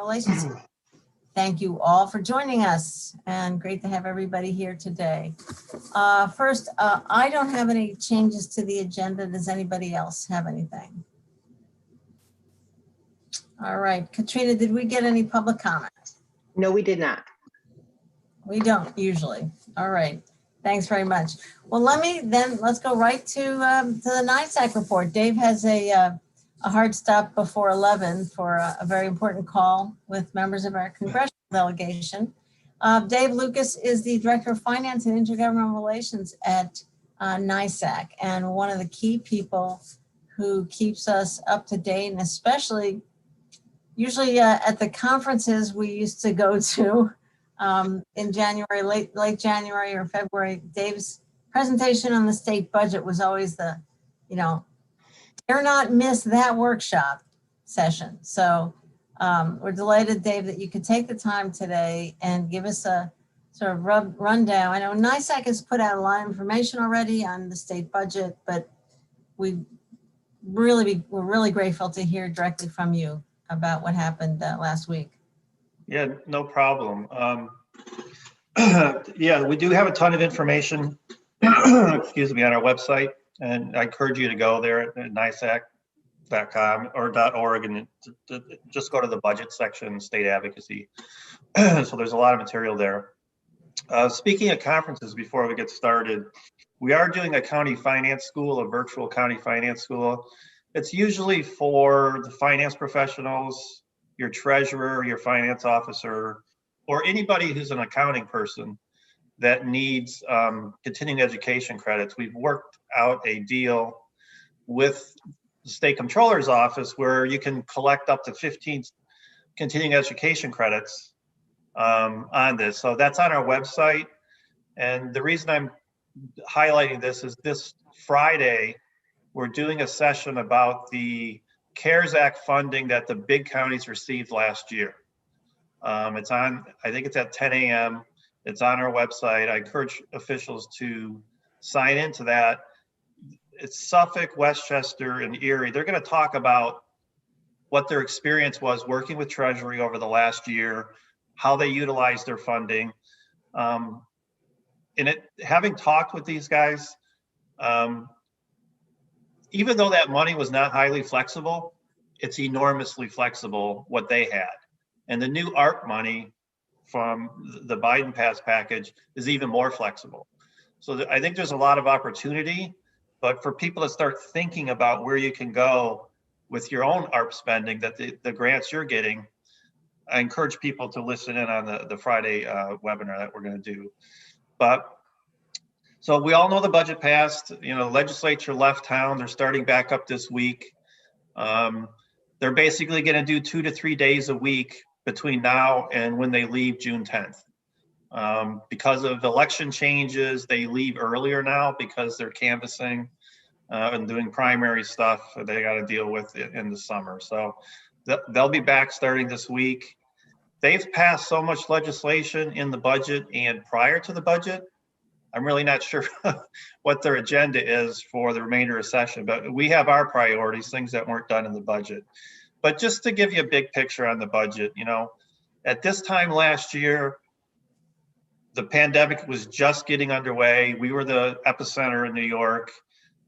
Relations. Thank you all for joining us, and great to have everybody here today. First, I don't have any changes to the agenda. Does anybody else have anything? All right, Katrina, did we get any public comment? No, we did not. We don't usually. All right, thanks very much. Well, let's go right to the NISAC report. Dave has a hard stop before 11 for a very important call with members of our congressional delegation. Dave Lucas is the Director of Finance and Intergovernmental Relations at NISAC, and one of the key people who keeps us up to date, and especially usually at the conferences we used to go to in January, late January or February. Dave's presentation on the state budget was always the, dare not miss that workshop session. So we're delighted, Dave, that you could take the time today and give us a sort of rundown. I know NISAC has put out a lot of information already on the state budget, but we're really grateful to hear directly from you about what happened last week. Yeah, no problem. Yeah, we do have a ton of information, excuse me, on our website, and I encourage you to go there at NISAC.com or .org and just go to the budget section, state advocacy. So there's a lot of material there. Speaking of conferences, before we get started, we are doing a county finance school, a virtual county finance school. It's usually for the finance professionals, your treasurer, your finance officer, or anybody who's an accounting person that needs continuing education credits. We've worked out a deal with the state comptroller's office where you can collect up to 15 continuing education credits on this. So that's on our website. And the reason I'm highlighting this is this Friday, we're doing a session about the CARES Act funding that the big counties received last year. It's on, I think it's at 10 a.m. It's on our website. I encourage officials to sign into that. It's Suffolk, Westchester, and Erie. They're going to talk about what their experience was working with Treasury over the last year, how they utilized their funding. Having talked with these guys, even though that money was not highly flexible, it's enormously flexible what they had. And the new ARP money from the Biden pass package is even more flexible. So I think there's a lot of opportunity, but for people to start thinking about where you can go with your own ARP spending, that the grants you're getting, I encourage people to listen in on the Friday webinar that we're going to do. So we all know the budget passed. The legislature left town. They're starting back up this week. They're basically going to do 2 to 3 days a week between now and when they leave June 10th. Because of election changes, they leave earlier now because they're canvassing and doing primary stuff they got to deal with in the summer. So they'll be back starting this week. They've passed so much legislation in the budget and prior to the budget. I'm really not sure what their agenda is for the remainder of session, but we have our priorities, things that weren't done in the budget. But just to give you a big picture on the budget, at this time last year, the pandemic was just getting underway. We were the epicenter in New York.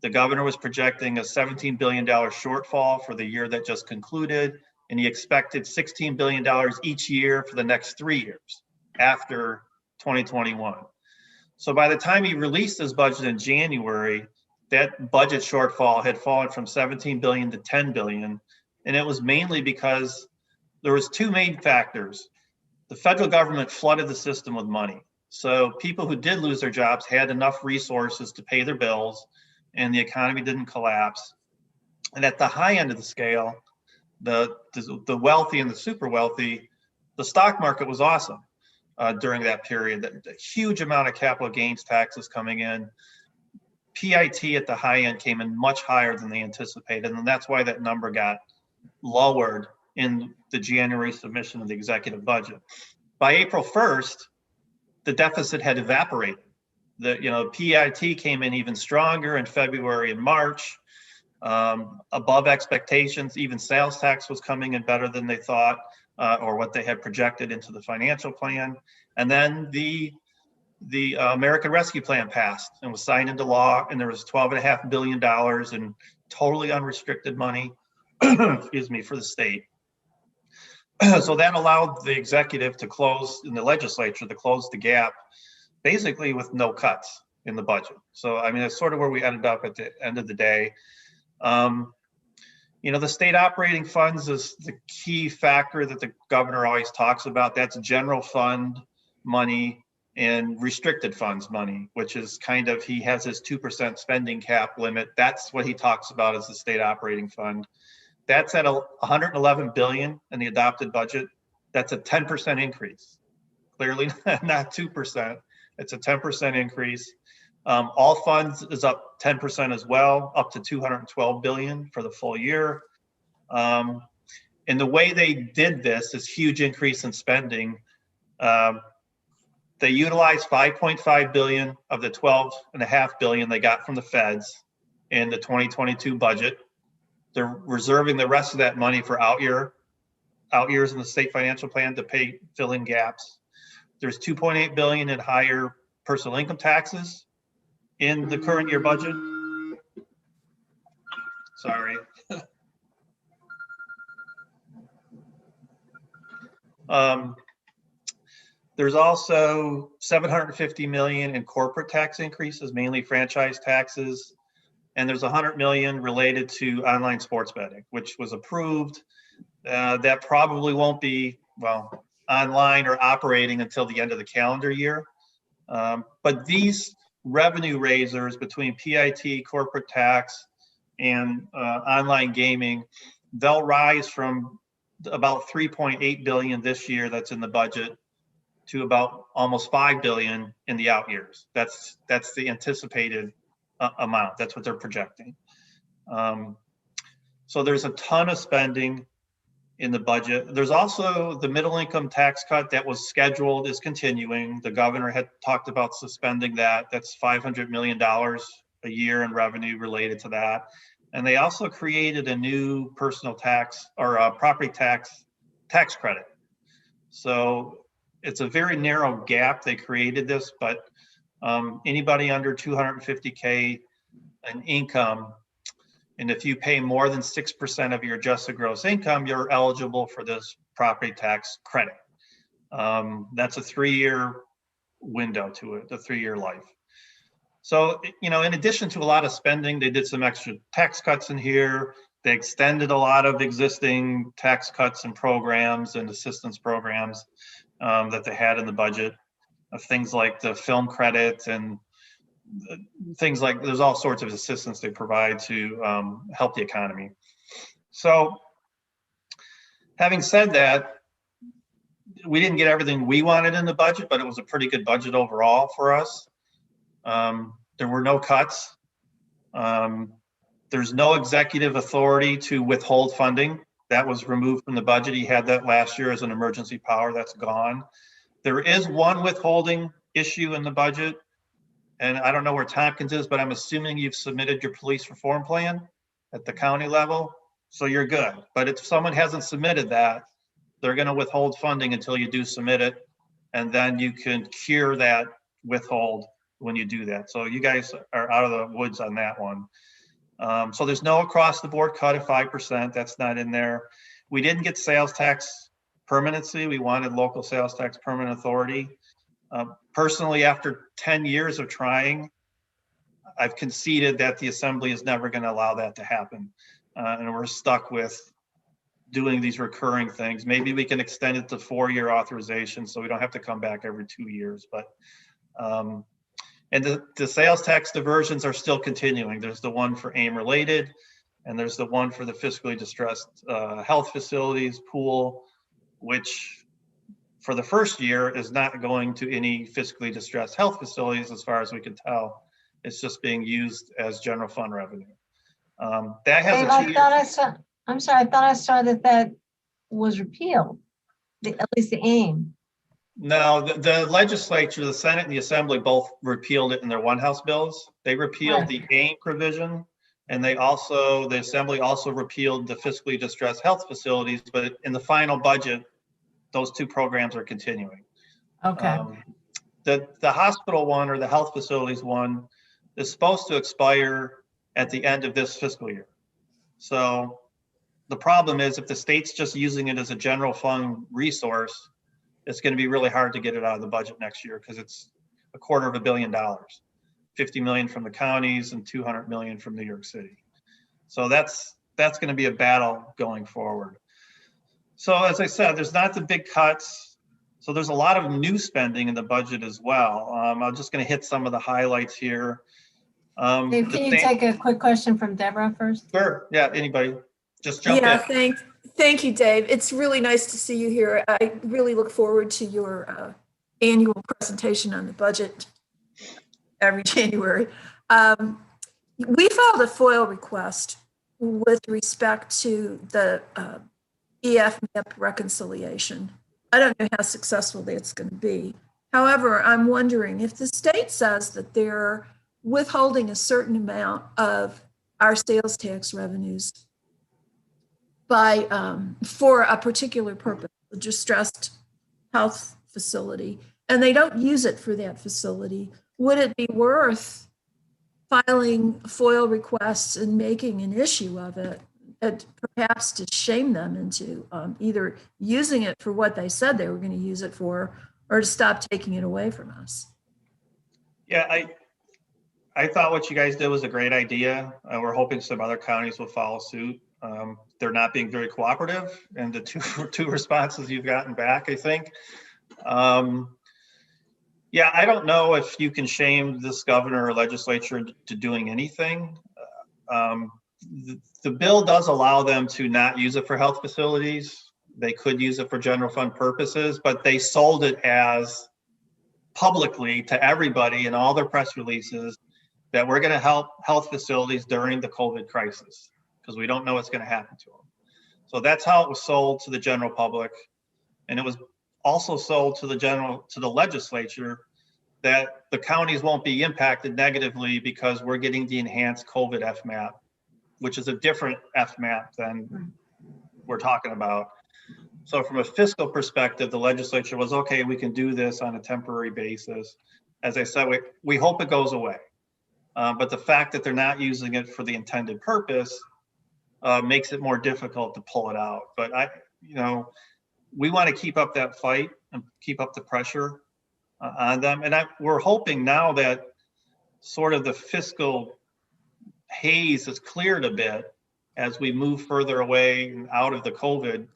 The governor was projecting a $17 billion shortfall for the year that just concluded, and he expected $16 billion each year for the next 3 years after 2021. So by the time he released his budget in January, that budget shortfall had fallen from 17 billion to 10 billion. And it was mainly because there was two main factors. The federal government flooded the system with money. So people who did lose their jobs had enough resources to pay their bills and the economy didn't collapse. And at the high end of the scale, the wealthy and the super wealthy, the stock market was awesome. During that period, the huge amount of capital gains taxes coming in. PIT at the high end came in much higher than they anticipated, and that's why that number got lowered in the January submission of the executive budget. By April 1st, the deficit had evaporated. PIT came in even stronger in February and March, above expectations. Even sales tax was coming in better than they thought. or what they had projected into the financial plan. And then the American Rescue Plan passed and was signed into law, and there was $12.5 billion in totally unrestricted money, excuse me, for the state. So that allowed the executive to close, in the legislature, to close the gap, basically with no cuts in the budget. So, I mean, that's sort of where we ended up at the end of the day. You know, the state operating funds is the key factor that the governor always talks about. That's general fund money and restricted funds money, which is kind of, he has his 2% spending cap limit. That's what he talks about as the state operating fund. That's at 111 billion in the adopted budget. That's a 10% increase. Clearly not 2%. It's a 10% increase. All funds is up 10% as well, up to 212 billion for the full year. And the way they did this huge increase in spending. They utilized 5.5 billion of the 12.5 billion they got from the feds in the 2022 budget. They're reserving the rest of that money for out years in the state financial plan to fill in gaps. There's 2.8 billion in higher personal income taxes in the current year budget. Sorry. There's also 750 million in corporate tax increases, mainly franchise taxes. And there's 100 million related to online sports betting, which was approved. That probably won't be, well, online or operating until the end of the calendar year. But these revenue raisers between PIT, corporate tax, and online gaming, they'll rise from about 3.8 billion this year that's in the budget to about almost 5 billion in the out years. That's the anticipated amount. That's what they're projecting. So there's a ton of spending in the budget. There's also the middle income tax cut that was scheduled is continuing. The governor had talked about suspending that. That's $500 million a year in revenue related to that. And they also created a new personal tax or a property tax credit. So it's a very narrow gap. They created this, but anybody under 250K in income, and if you pay more than 6% of your adjusted gross income, you're eligible for this property tax credit. That's a 3-year window to it, a 3-year life. So, you know, in addition to a lot of spending, they did some extra tax cuts in here. They extended a lot of existing tax cuts and programs and assistance programs that they had in the budget, of things like the film credit and things like, there's all sorts of assistance they provide to help the economy. So having said that, we didn't get everything we wanted in the budget, but it was a pretty good budget overall for us. There were no cuts. There's no executive authority to withhold funding. That was removed from the budget. He had that last year as an emergency power. That's gone. There is one withholding issue in the budget, and I don't know where Tompkins is, but I'm assuming you've submitted your police reform plan at the county level, so you're good. But if someone hasn't submitted that, they're going to withhold funding until you do submit it, and then you can cure that withhold when you do that. So you guys are out of the woods on that one. So there's no across the board cut of 5%. That's not in there. We didn't get sales tax permanency. We wanted local sales tax permanent authority. Personally, after 10 years of trying, I've conceded that the assembly is never going to allow that to happen. And we're stuck with doing these recurring things. Maybe we can extend it to 4-year authorization so we don't have to come back every 2 years. But and the sales tax diversions are still continuing. There's the one for AIM related, and there's the one for the fiscally distressed health facilities pool, which for the first year is not going to any fiscally distressed health facilities as far as we can tell. It's just being used as general fund revenue. That has Dave, a 2 year. I'm sorry, I thought I saw that was repealed, at least the AIM. No, the legislature, the Senate and the Assembly both repealed it in their one house bills. They repealed the AIM provision, and the Assembly also repealed the fiscally distressed health facilities, but in the final budget, those two programs are continuing. Okay. The hospital one or the health facilities one is supposed to expire at the end of this fiscal year. So the problem is if the state's just using it as a general fund resource, it's going to be really hard to get it out of the budget next year because it's $250 million, 50 million from the counties and 200 million from New York City. So that's going to be a battle going forward. So as I said, there's not the big cuts. So there's a lot of new spending in the budget as well. I'm just going to hit some of the highlights here. Dave, can you take a quick question from Deborah first? Sure. Yeah. Anybody? Just jump in. Thank you, Dave. It's really nice to see you here. I really look forward to your annual presentation on the budget every January. We filed a FOIL request with respect to the EF-MIP reconciliation. I don't know how successful that's going to be. However, I'm wondering if the state says that they're withholding a certain amount of our sales tax revenues by for a particular purpose, a distressed health facility, and they don't use it for that facility, would it be worth filing FOIL requests and making an issue of it, and perhaps to shame them into either using it for what they said they were going to use it for, or to stop taking it away from us? Yeah, I thought what you guys did was a great idea. We're hoping some other counties will follow suit. They're not being very cooperative in the two responses you've gotten back, I think. Yeah, I don't know if you can shame this governor or legislature to doing anything. The bill does allow them to not use it for health facilities. They could use it for general fund purposes, but they sold it as publicly to everybody in all their press releases that we're going to help health facilities during the COVID crisis because we don't know what's going to happen to them. So that's how it was sold to the general public. And it was also sold to the legislature that the counties won't be impacted negatively because we're getting the enhanced COVID FMAP, which is a different FMAP than we're talking about. So from a fiscal perspective, the legislature was, okay, we can do this on a temporary basis. As I said, we hope it goes away. But the fact that they're not using it for the intended purpose makes it more difficult to pull it out. But we want to keep up that fight and keep up the pressure on them. And we're hoping now that sort of the fiscal haze is cleared a bit as we move further away and out of the COVID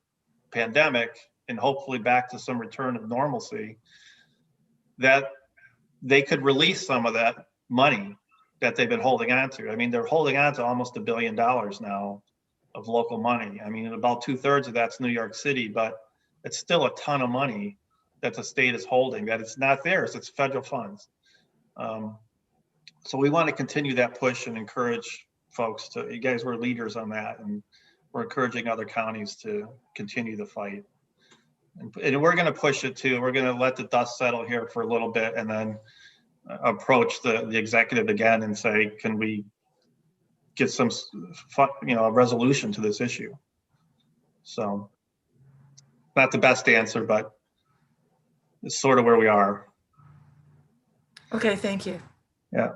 pandemic and hopefully back to some return of normalcy, that they could release some of that money that they've been holding on to. I mean, they're holding on to almost $1 billion now of local money. I mean, about 2/3 of that's New York City, but it's still a ton of money that the state is holding, that it's not theirs, it's federal funds. So we want to continue that push and encourage folks you guys were leaders on that, and we're encouraging other counties to continue the fight. And we're going to push it too. We're going to let the dust settle here for a little bit and then approach the executive again and say, can we get some, a resolution to this issue? So not the best answer, but it's sort of where we are. Okay, thank you. Yeah.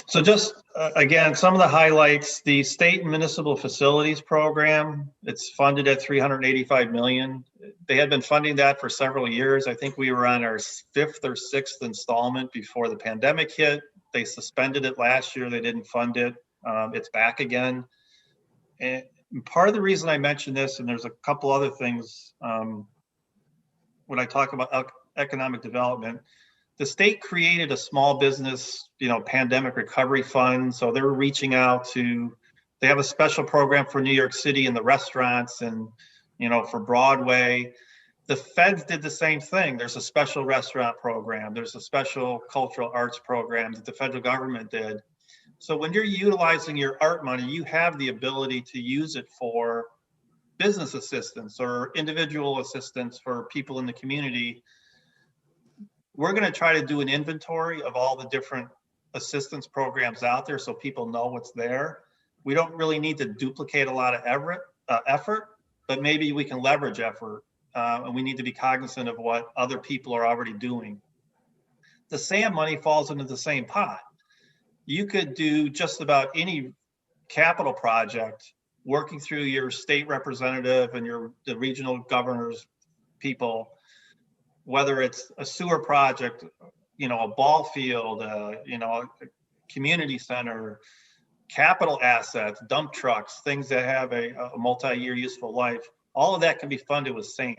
So just again, some of the highlights: the state and municipal facilities program, it's funded at $385 million. They had been funding that for several years. I think we were on our 5th or 6th installment before the pandemic hit. They suspended it last year. They didn't fund it. It's back again. And part of the reason I mentioned this, and there's a couple other things when I talk about economic development, the state created a small business, pandemic recovery fund. So they're reaching out they have a special program for New York City and the restaurants and, for Broadway. The feds did the same thing. There's a special restaurant program. There's a special cultural arts program that the federal government did. So when you're utilizing your art money, you have the ability to use it for business assistance or individual assistance for people in the community. We're going to try to do an inventory of all the different assistance programs out there so people know what's there. We don't really need to duplicate a lot of effort, but maybe we can leverage effort and we need to be cognizant of what other people are already doing. The SAM money falls into the same pot. You could do just about any capital project working through your state representative and the regional governors people, whether it's a sewer project, a ball field, a community center, capital assets, dump trucks, things that have a multi-year useful life. All of that can be funded with SAM.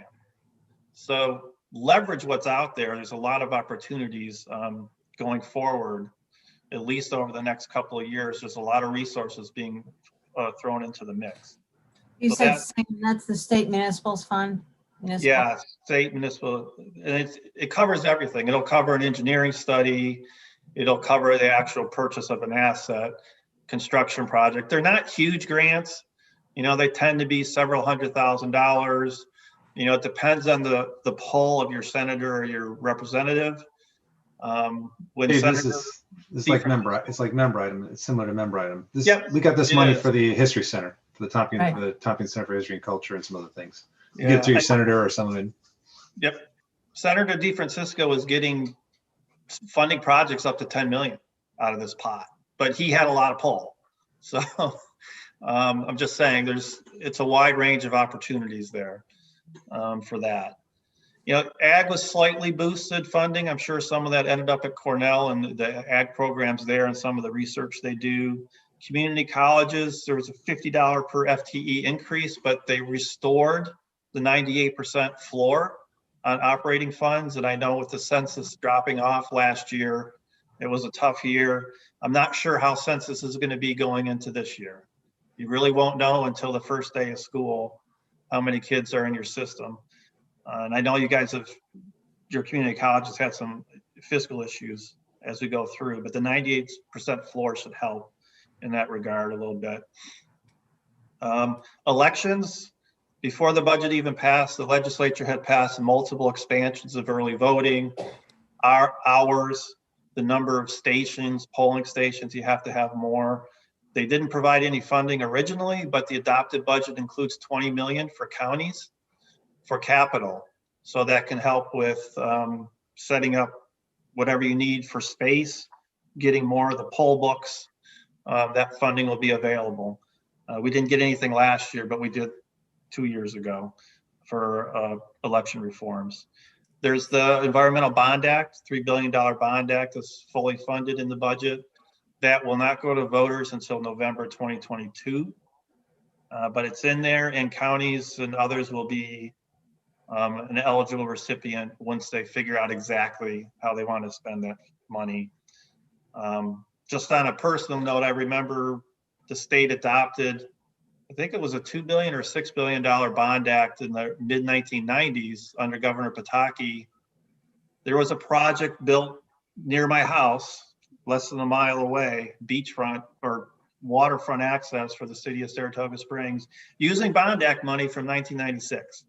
So leverage what's out there. There's a lot of opportunities going forward, at least over the next couple of years. There's a lot of resources being thrown into the mix. You So said that's the state municipals fund? Municipal? Yeah, state, municipal, and it covers everything. It'll cover an engineering study. It'll cover the actual purchase of an asset, construction project. They're not huge grants. They tend to be several $100,000. It depends on the pull of your senator or your representative. When Hey, senator, this is like member. It's like member item. It's similar to member item. Yep, we got this money is. for the History Center, for the Tompkins, Right. for the Tompkins Center for History and Culture, and some other things. You Yeah, give it to your senator or something. Yep. Senator DeFrancisco is getting funding projects up to 10 million out of this pot, but he had a lot of pull. So I'm just saying it's a wide range of opportunities there for that. Ag was slightly boosted funding. I'm sure some of that ended up at Cornell and the ag programs there and some of the research they do. Community colleges, there was a $50 per FTE increase, but they restored the 98% floor on operating funds. And I know with the census dropping off last year, it was a tough year. I'm not sure how census is going to be going into this year. You really won't know until the first day of school how many kids are in your system. And I know you guys your community colleges had some fiscal issues as we go through, but the 98% floor should help in that regard a little bit. Elections, before the budget even passed, the legislature had passed multiple expansions of early voting, hours, the number of stations, polling stations, you have to have more. They didn't provide any funding originally, but the adopted budget includes 20 million for counties for capital. So that can help with setting up whatever you need for space, getting more of the poll books. That funding will be available. We didn't get anything last year, but we did 2 years ago for election reforms. There's the Environmental Bond Act, $3 billion bond act that's fully funded in the budget. That will not go to voters until November 2022, but it's in there, and counties and others will be an eligible recipient once they figure out exactly how they want to spend that money. Just on a personal note, I remember the state adopted, I think it was a $2 billion or $6 billion bond act in the mid 1990s under Governor Pataki. There was a project built near my house, less than a mile away, beachfront or waterfront access for the city of Saratoga Springs, using bond act money from 1996.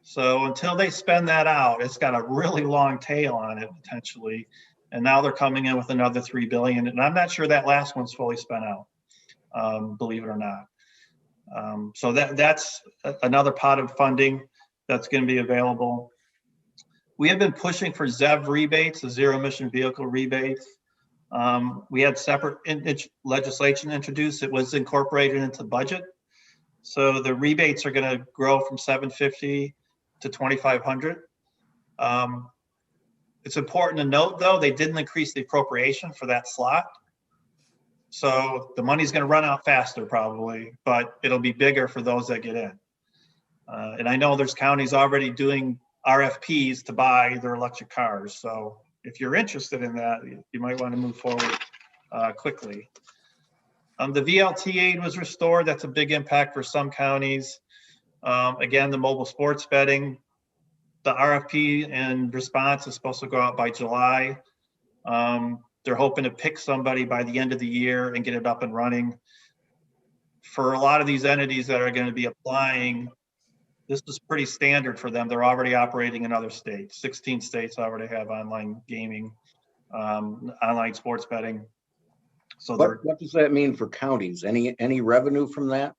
So until they spend that out, it's got a really long tail on it potentially. And now they're coming in with another 3 billion. And I'm not sure that last one's fully spent out, believe it or not. So that's another pot of funding that's going to be available. We have been pushing for ZEV rebates, the zero emission vehicle rebates. We had separate legislation introduced. It was incorporated into the budget. So the rebates are going to grow from $750 to $2,500. It's important to note, though, they didn't increase the appropriation for that slot. So the money's going to run out faster probably, but it'll be bigger for those that get in. And I know there's counties already doing RFPs to buy their electric cars. So if you're interested in that, you might want to move forward quickly. The VLT aid was restored. That's a big impact for some counties. Again, the mobile sports betting, the RFP and response is supposed to go out by July. They're hoping to pick somebody by the end of the year and get it up and running. For a lot of these entities that are going to be applying, this is pretty standard for them. They're already operating in other states. 16 states already have online gaming, online sports betting. So what does that mean for counties? Any revenue from that?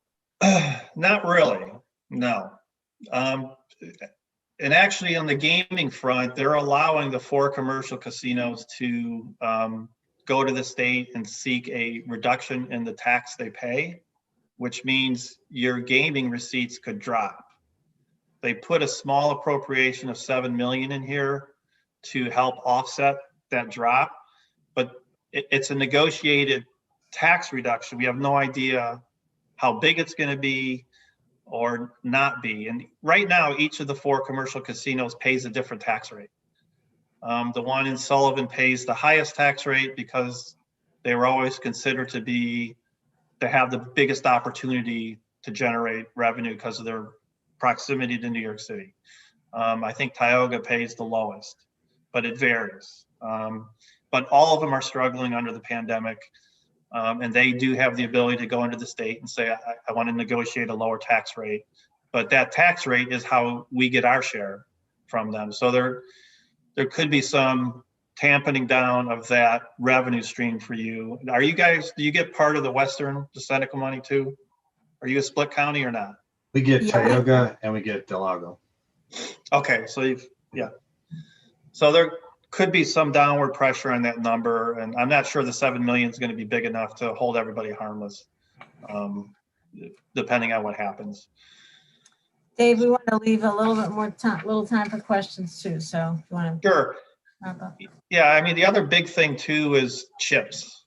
Not really, no. Um, and actually on the gaming front, they're allowing the 4 commercial casinos to go to the state and seek a reduction in the tax they pay, which means your gaming receipts could drop. They put a small appropriation of 7 million in here to help offset that drop, but it's a negotiated tax reduction. We have no idea how big it's going to be or not be. And right now, each of the 4 commercial casinos pays a different tax rate. The one in Sullivan pays the highest tax rate because they were always considered to have the biggest opportunity to generate revenue because of their proximity to New York City. I think Tioga pays the lowest, but it varies. But all of them are struggling under the pandemic. And they do have the ability to go into the state and say, I want to negotiate a lower tax rate. But that tax rate is how we get our share from them. So there could be some tamping down of that revenue stream for you. Are you guys, do you get part of the Seneca money too? Are you a split county or not? We get Yeah. Tioga and we get Del Lago. Okay, so so there could be some downward pressure on that number, and I'm not sure the 7 million is going to be big enough to hold everybody harmless, depending on what happens. Dave, we want to leave a little bit more time for questions too. So if you want to Sure. wrap up. Yeah, I mean, the other big thing too is CHIPS.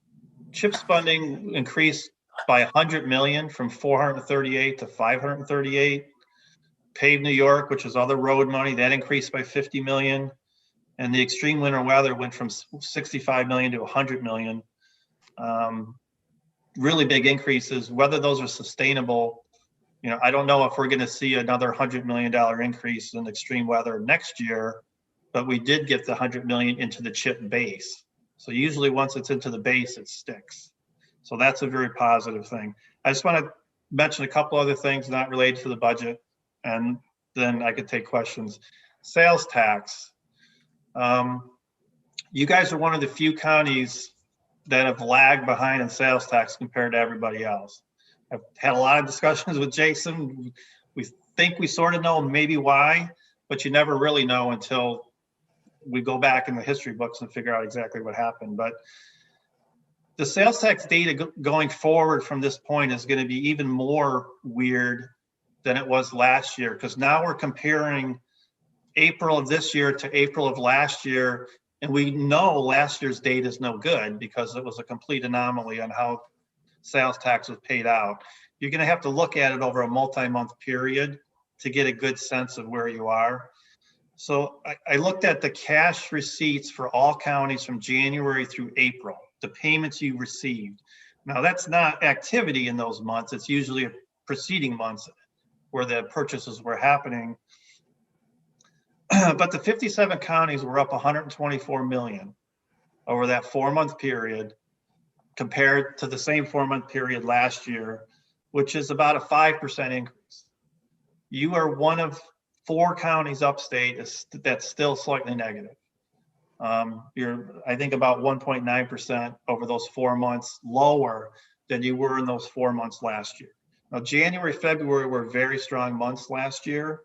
CHIPS funding increased by 100 million from 438 to 538. Pave New York, which is other road money, that increased by 50 million. And the extreme winter weather went from 65 million to 100 million. Really big increases. Whether those are sustainable, I don't know if we're going to see another $100 million increase in extreme weather next year, but we did get the 100 million into the CHIP base. So usually once it's into the base, it sticks. So that's a very positive thing. I just want to mention a couple other things not related to the budget, and then I could take questions. Sales tax. You guys are one of the few counties that have lagged behind in sales tax compared to everybody else. I've had a lot of discussions with Jason. We think we sort of know maybe why, but you never really know until we go back in the history books and figure out exactly what happened. But the sales tax data going forward from this point is going to be even more weird than it was last year, because now we're comparing April of this year to April of last year, and we know last year's data is no good because it was a complete anomaly on how sales tax was paid out. You're going to have to look at it over a multi-month period to get a good sense of where you are. So I looked at the cash receipts for all counties from January through April, the payments you received. Now that's not activity in those months. It's usually preceding months where the purchases were happening. But the 57 counties were up 124 million over that 4-month period compared to the same 4-month period last year, which is about a 5% increase. You are one of 4 counties upstate that's still slightly negative. You're, I think, about 1.9% over those 4 months lower than you were in those 4 months last year. Now, January, February were very strong months last year,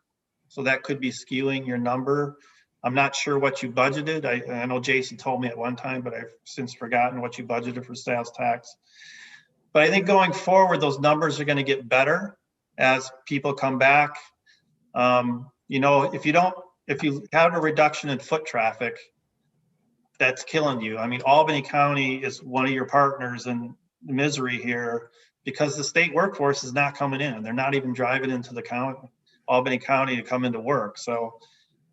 so that could be skewing your number. I'm not sure what you budgeted. I know Jason told me at one time, but I've since forgotten what you budgeted for sales tax. But I think going forward, those numbers are going to get better as people come back. If you have a reduction in foot traffic, that's killing you. I mean, Albany County is one of your partners in misery here because the state workforce is not coming in. They're not even driving into the county, Albany County, to come into work. So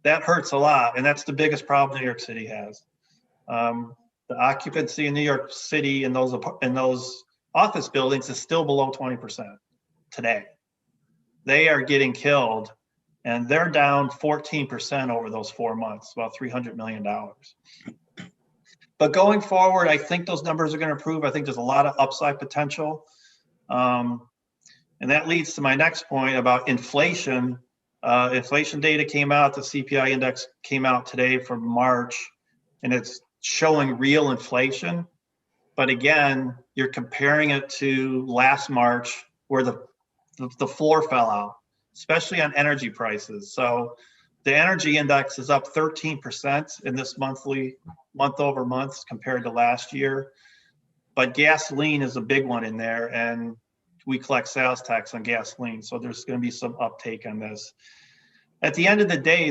that hurts a lot. And that's the biggest problem New York City has. The occupancy in New York City in those office buildings is still below 20% today. They are getting killed, and they're down 14% over those 4 months, about $300 million. But going forward, I think those numbers are going to improve. I think there's a lot of upside potential. And that leads to my next point about inflation. Inflation data came out, the CPI index came out today for March, and it's showing real inflation. But again, you're comparing it to last March where the floor fell out. especially on energy prices. So the energy index is up 13% in this month over month compared to last year. But gasoline is a big one in there, and we collect sales tax on gasoline. So there's going to be some uptake on this. At the end of the day,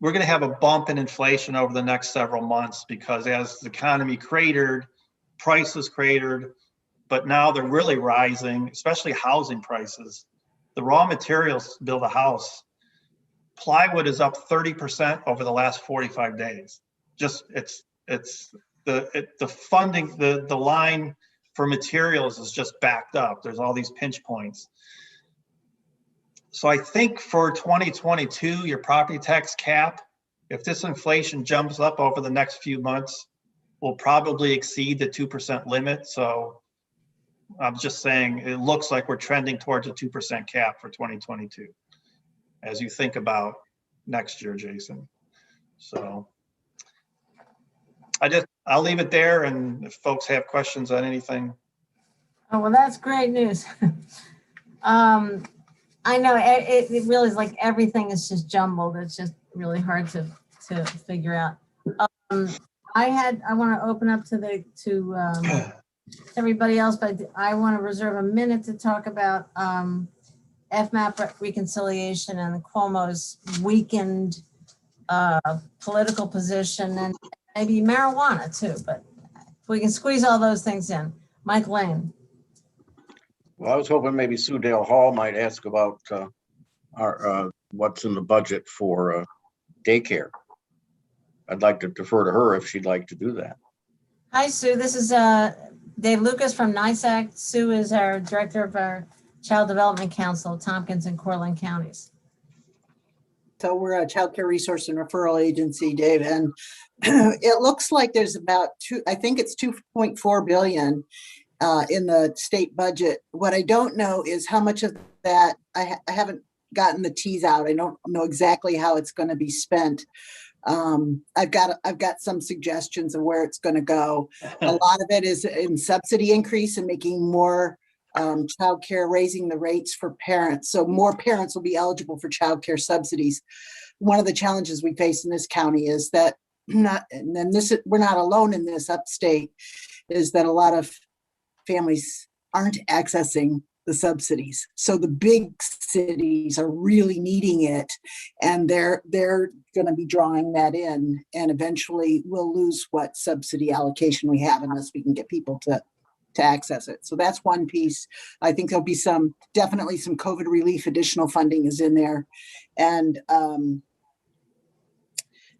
we're going to have a bump in inflation over the next several months because as the economy cratered, prices cratered, but now they're really rising, especially housing prices. The raw materials to build a house, plywood is up 30% over the last 45 days. Just it's the funding, the line for materials is just backed up. There's all these pinch points. So I think for 2022, your property tax cap, if this inflation jumps up over the next few months, will probably exceed the 2% limit. So I'm just saying it looks like we're trending towards a 2% cap for 2022 as you think about next year, Jason. So I'll leave it there, and if folks have questions on anything. Oh, well, that's great news. I know it really is like everything is just jumbled. It's just really hard to figure out. I want to open up to everybody else, but I want to reserve a minute to talk about FMAP reconciliation and Cuomo's weakened political position, and maybe marijuana too, but if we can squeeze all those things in. Mike Lane. Well, I was hoping maybe Sue Dale Hall might ask about what's in the budget for daycare. I'd like to defer to her if she'd like to do that. Hi, Sue. This is Dave Lucas from NISAC. Sue is our director of our Child Development Council, Tompkins and Cortland counties. So we're a child care resource and referral agency, Dave, and it looks like there's about I think it's 2.4 billion in the state budget. What I don't know is how much of that, I haven't gotten the T's out. I don't know exactly how it's going to be spent. I've got some suggestions of where it's going to go. A lot of it is in subsidy increase and making more childcare, raising the rates for parents. So more parents will be eligible for childcare subsidies. One of the challenges we face in this county is that we're not alone in this upstate, is that a lot of families aren't accessing the subsidies. So the big cities are really needing it, and they're going to be drawing that in, and eventually we'll lose what subsidy allocation we have unless we can get people to access it. So that's one piece. I think there'll be definitely some COVID relief. Additional funding is in there, and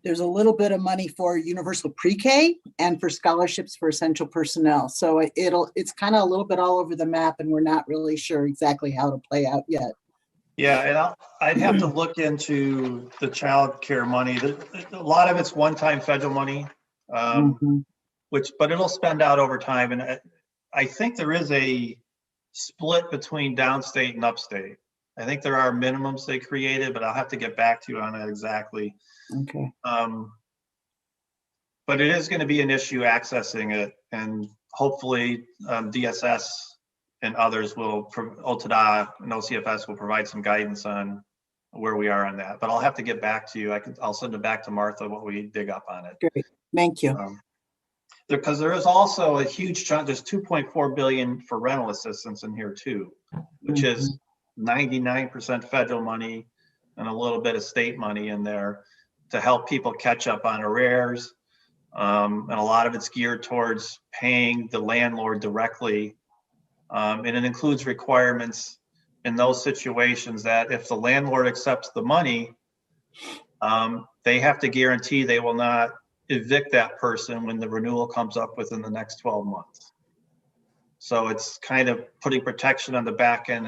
there's a little bit of money for universal pre-K and for scholarships for essential personnel. So it's kind of a little bit all over the map, and we're not really sure exactly how to play out yet. Yeah, and I'd have to look into the child care money. A lot of it's one-time federal money, but it'll spend out over time. And I think there is a split between downstate and upstate. I think there are minimums they created, but I'll have to get back to you on that exactly. Okay. But it is going to be an issue accessing it, and hopefully DSS and others OTDA and OCFS will provide some guidance on where we are on that. But I'll have to get back to you. I'll send it back to Martha what we dig up on it. Great, thank you. Because there is also a huge chunk. There's 2.4 billion for rental assistance in here too, which is 99% federal money and a little bit of state money in there to help people catch up on arrears. And a lot of it's geared towards paying the landlord directly. And it includes requirements in those situations that if the landlord accepts the money, they have to guarantee they will not evict that person when the renewal comes up within the next 12 months. So it's kind of putting protection on the back end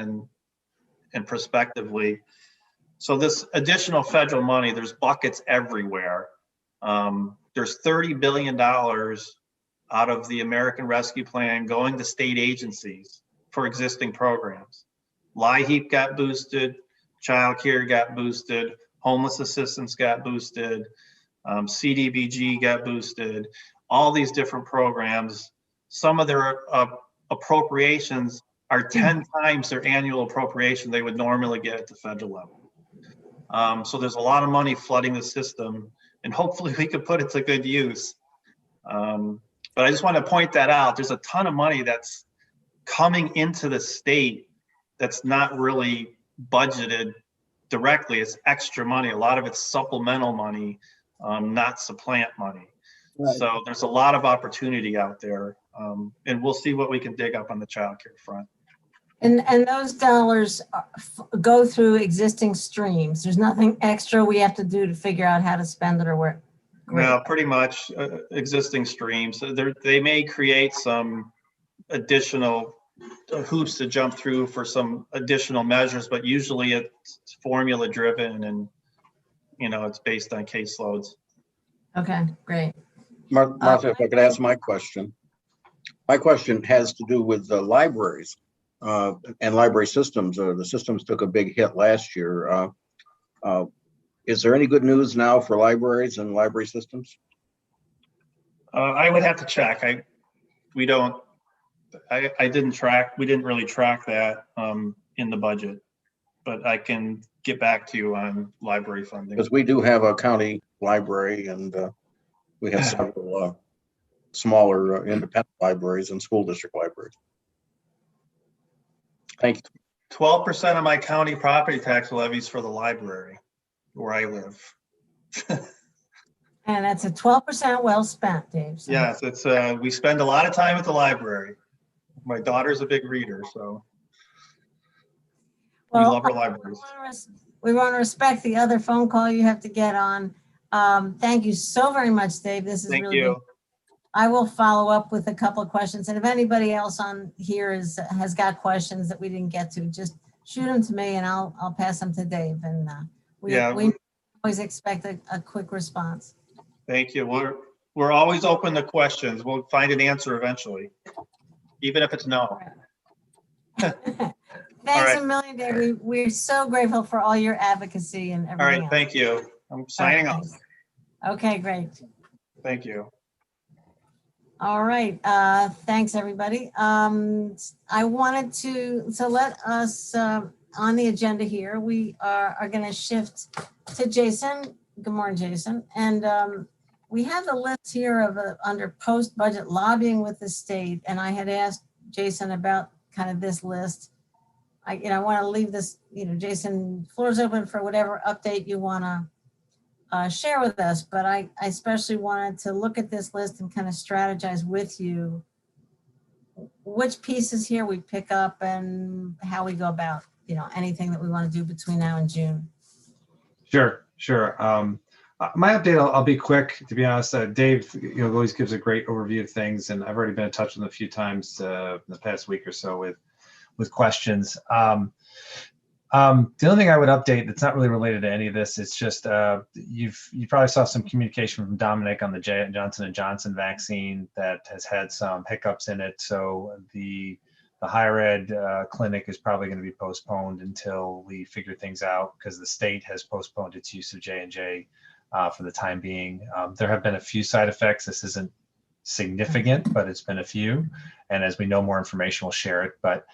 and prospectively. So this additional federal money, there's buckets everywhere. There's $30 billion out of the American Rescue Plan going to state agencies for existing programs. LIHEAP got boosted, child care got boosted, homeless assistance got boosted, CDBG got boosted, all these different programs. Some of their appropriations are 10 times their annual appropriation they would normally get at the federal level. So there's a lot of money flooding the system, and hopefully we could put it to good use. But I just want to point that out. There's a ton of money that's coming into the state that's not really budgeted directly. It's extra money. A lot of it's supplemental money, not supplant money. Right. So there's a lot of opportunity out there, and we'll see what we can dig up on the child care front. And those dollars go through existing streams. There's nothing extra we have to do to figure out how to spend it or where. No, pretty much existing streams. They may create some additional hoops to jump through for some additional measures, but usually it's formula driven, and it's based on caseloads. Okay, great. Martha, if I could ask my question. My question has to do with the libraries and library systems. The systems took a big hit last year. Is there any good news now for libraries and library systems? I would have to check. We didn't really track that in the budget, but I can get back to you on library funding. Because we do have a county library, and we have several smaller independent libraries and school district libraries. Thank you. 12% of my county property tax levies for the library where I live. And that's a 12% well spent, Dave. So. Yes, it's we spend a lot of time at the library. My daughter's a big reader, so we love our libraries. We want to respect the other phone call you have to get on. Thank you so very much, Dave. This is Thank really you. good. I will follow up with a couple of questions. And if anybody else on here has got questions that we didn't get to, just shoot them to me and I'll pass them to Dave. And we always expect a quick response. Thank you. We're always open to questions. We'll find an answer eventually, even if it's no. Thanks a million, Dave. We're so grateful for all your advocacy and everything. All right, else. thank you. I'm signing off. Okay, great. Thank you. All right, thanks everybody. I wanted to, so let us, on the agenda here, we are gonna shift to Jason. Good morning, Jason. And we have a list here of under post-budget lobbying with the state. And I had asked Jason about kind of this list. I want to leave this, Jason, floor's open for whatever update you want to share with us, but I especially wanted to look at this list and kind of strategize with you which pieces here we pick up and how we go about, anything that we want to do between now and June. Sure. My update, I'll be quick, to be honest. Dave, always gives a great overview of things, and I've already been in touch with him a few times in the past week or so with questions. The only thing I would update that's not really related to any of this, it's just you probably saw some communication from Dominic on the Johnson & Johnson vaccine that has had some hiccups in it. So the higher ed clinic is probably going to be postponed until we figure things out, because the state has postponed its use of J&J for the time being. There have been a few side effects. This isn't significant, but it's been a few. And as we know more information, we'll share it. But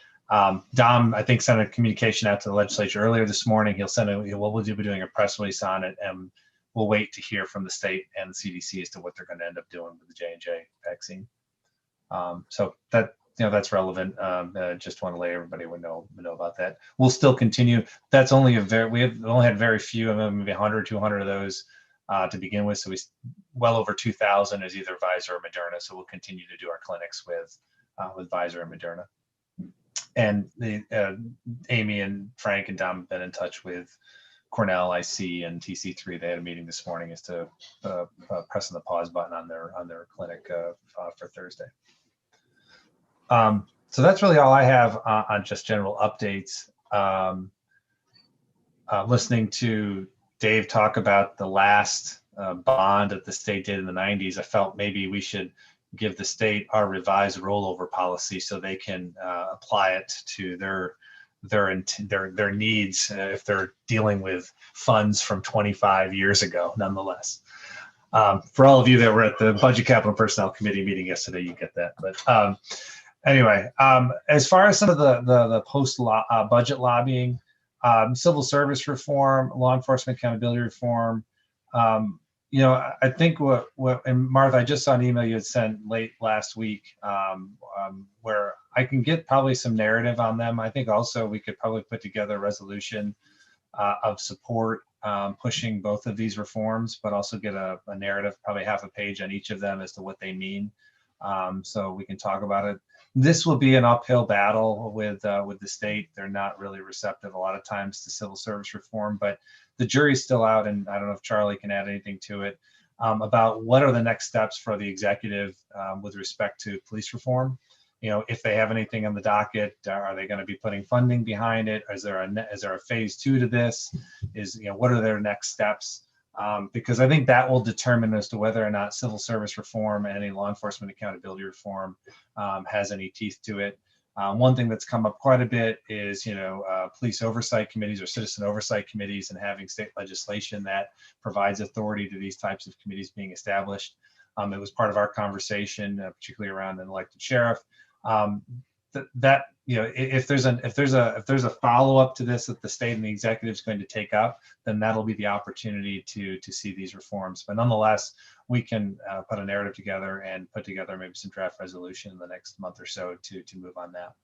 Dom, I think, sent a communication out to the legislature earlier this morning. We'll be doing a press release on it, and we'll wait to hear from the state and the CDC as to what they're going to end up doing with the J&J vaccine. So that's relevant. Just want to let everybody know about that. We'll still continue. That's only we've only had very few of them, maybe 100, 200 of those to begin with. So well over 2,000 is either Pfizer or Moderna. So we'll continue to do our clinics with Pfizer and Moderna. And Amy and Frank and Dom have been in touch with Cornell, IC, and TC3. They had a meeting this morning as to pressing the pause button on their clinic for Thursday. So that's really all I have on just general updates. Listening to Dave talk about the last bond that the state did in the 90s, I felt maybe we should give the state our revised rollover policy so they can apply it to their needs if they're dealing with funds from 25 years ago, nonetheless. For all of you that were at the Budget Capital Personnel Committee meeting yesterday, you get that. But Anyway, as far as some of the post budget lobbying, civil service reform, law enforcement accountability reform, I think and Martha, I just saw an email you had sent late last week where I can get probably some narrative on them. I think also we could probably put together a resolution of support pushing both of these reforms, but also get a narrative, probably half a page on each of them as to what they mean. So we can talk about it. This will be an uphill battle with the state. They're not really receptive a lot of times to civil service reform, but the jury's still out, and I don't know if Charlie can add anything to it about what are the next steps for the executive with respect to police reform. If they have anything on the docket, are they going to be putting funding behind it? Is there a phase 2 to this? What are their next steps? Because I think that will determine as to whether or not civil service reform and any law enforcement accountability reform has any teeth to it. One thing that's come up quite a bit is, police oversight committees or citizen oversight committees and having state legislation that provides authority to these types of committees being established. It was part of our conversation, particularly around an elected sheriff. If there's a follow-up to this that the state and the executive is going to take up, then that'll be the opportunity to see these reforms. But nonetheless, we can put a narrative together and put together maybe some draft resolution in the next month or so to move on that.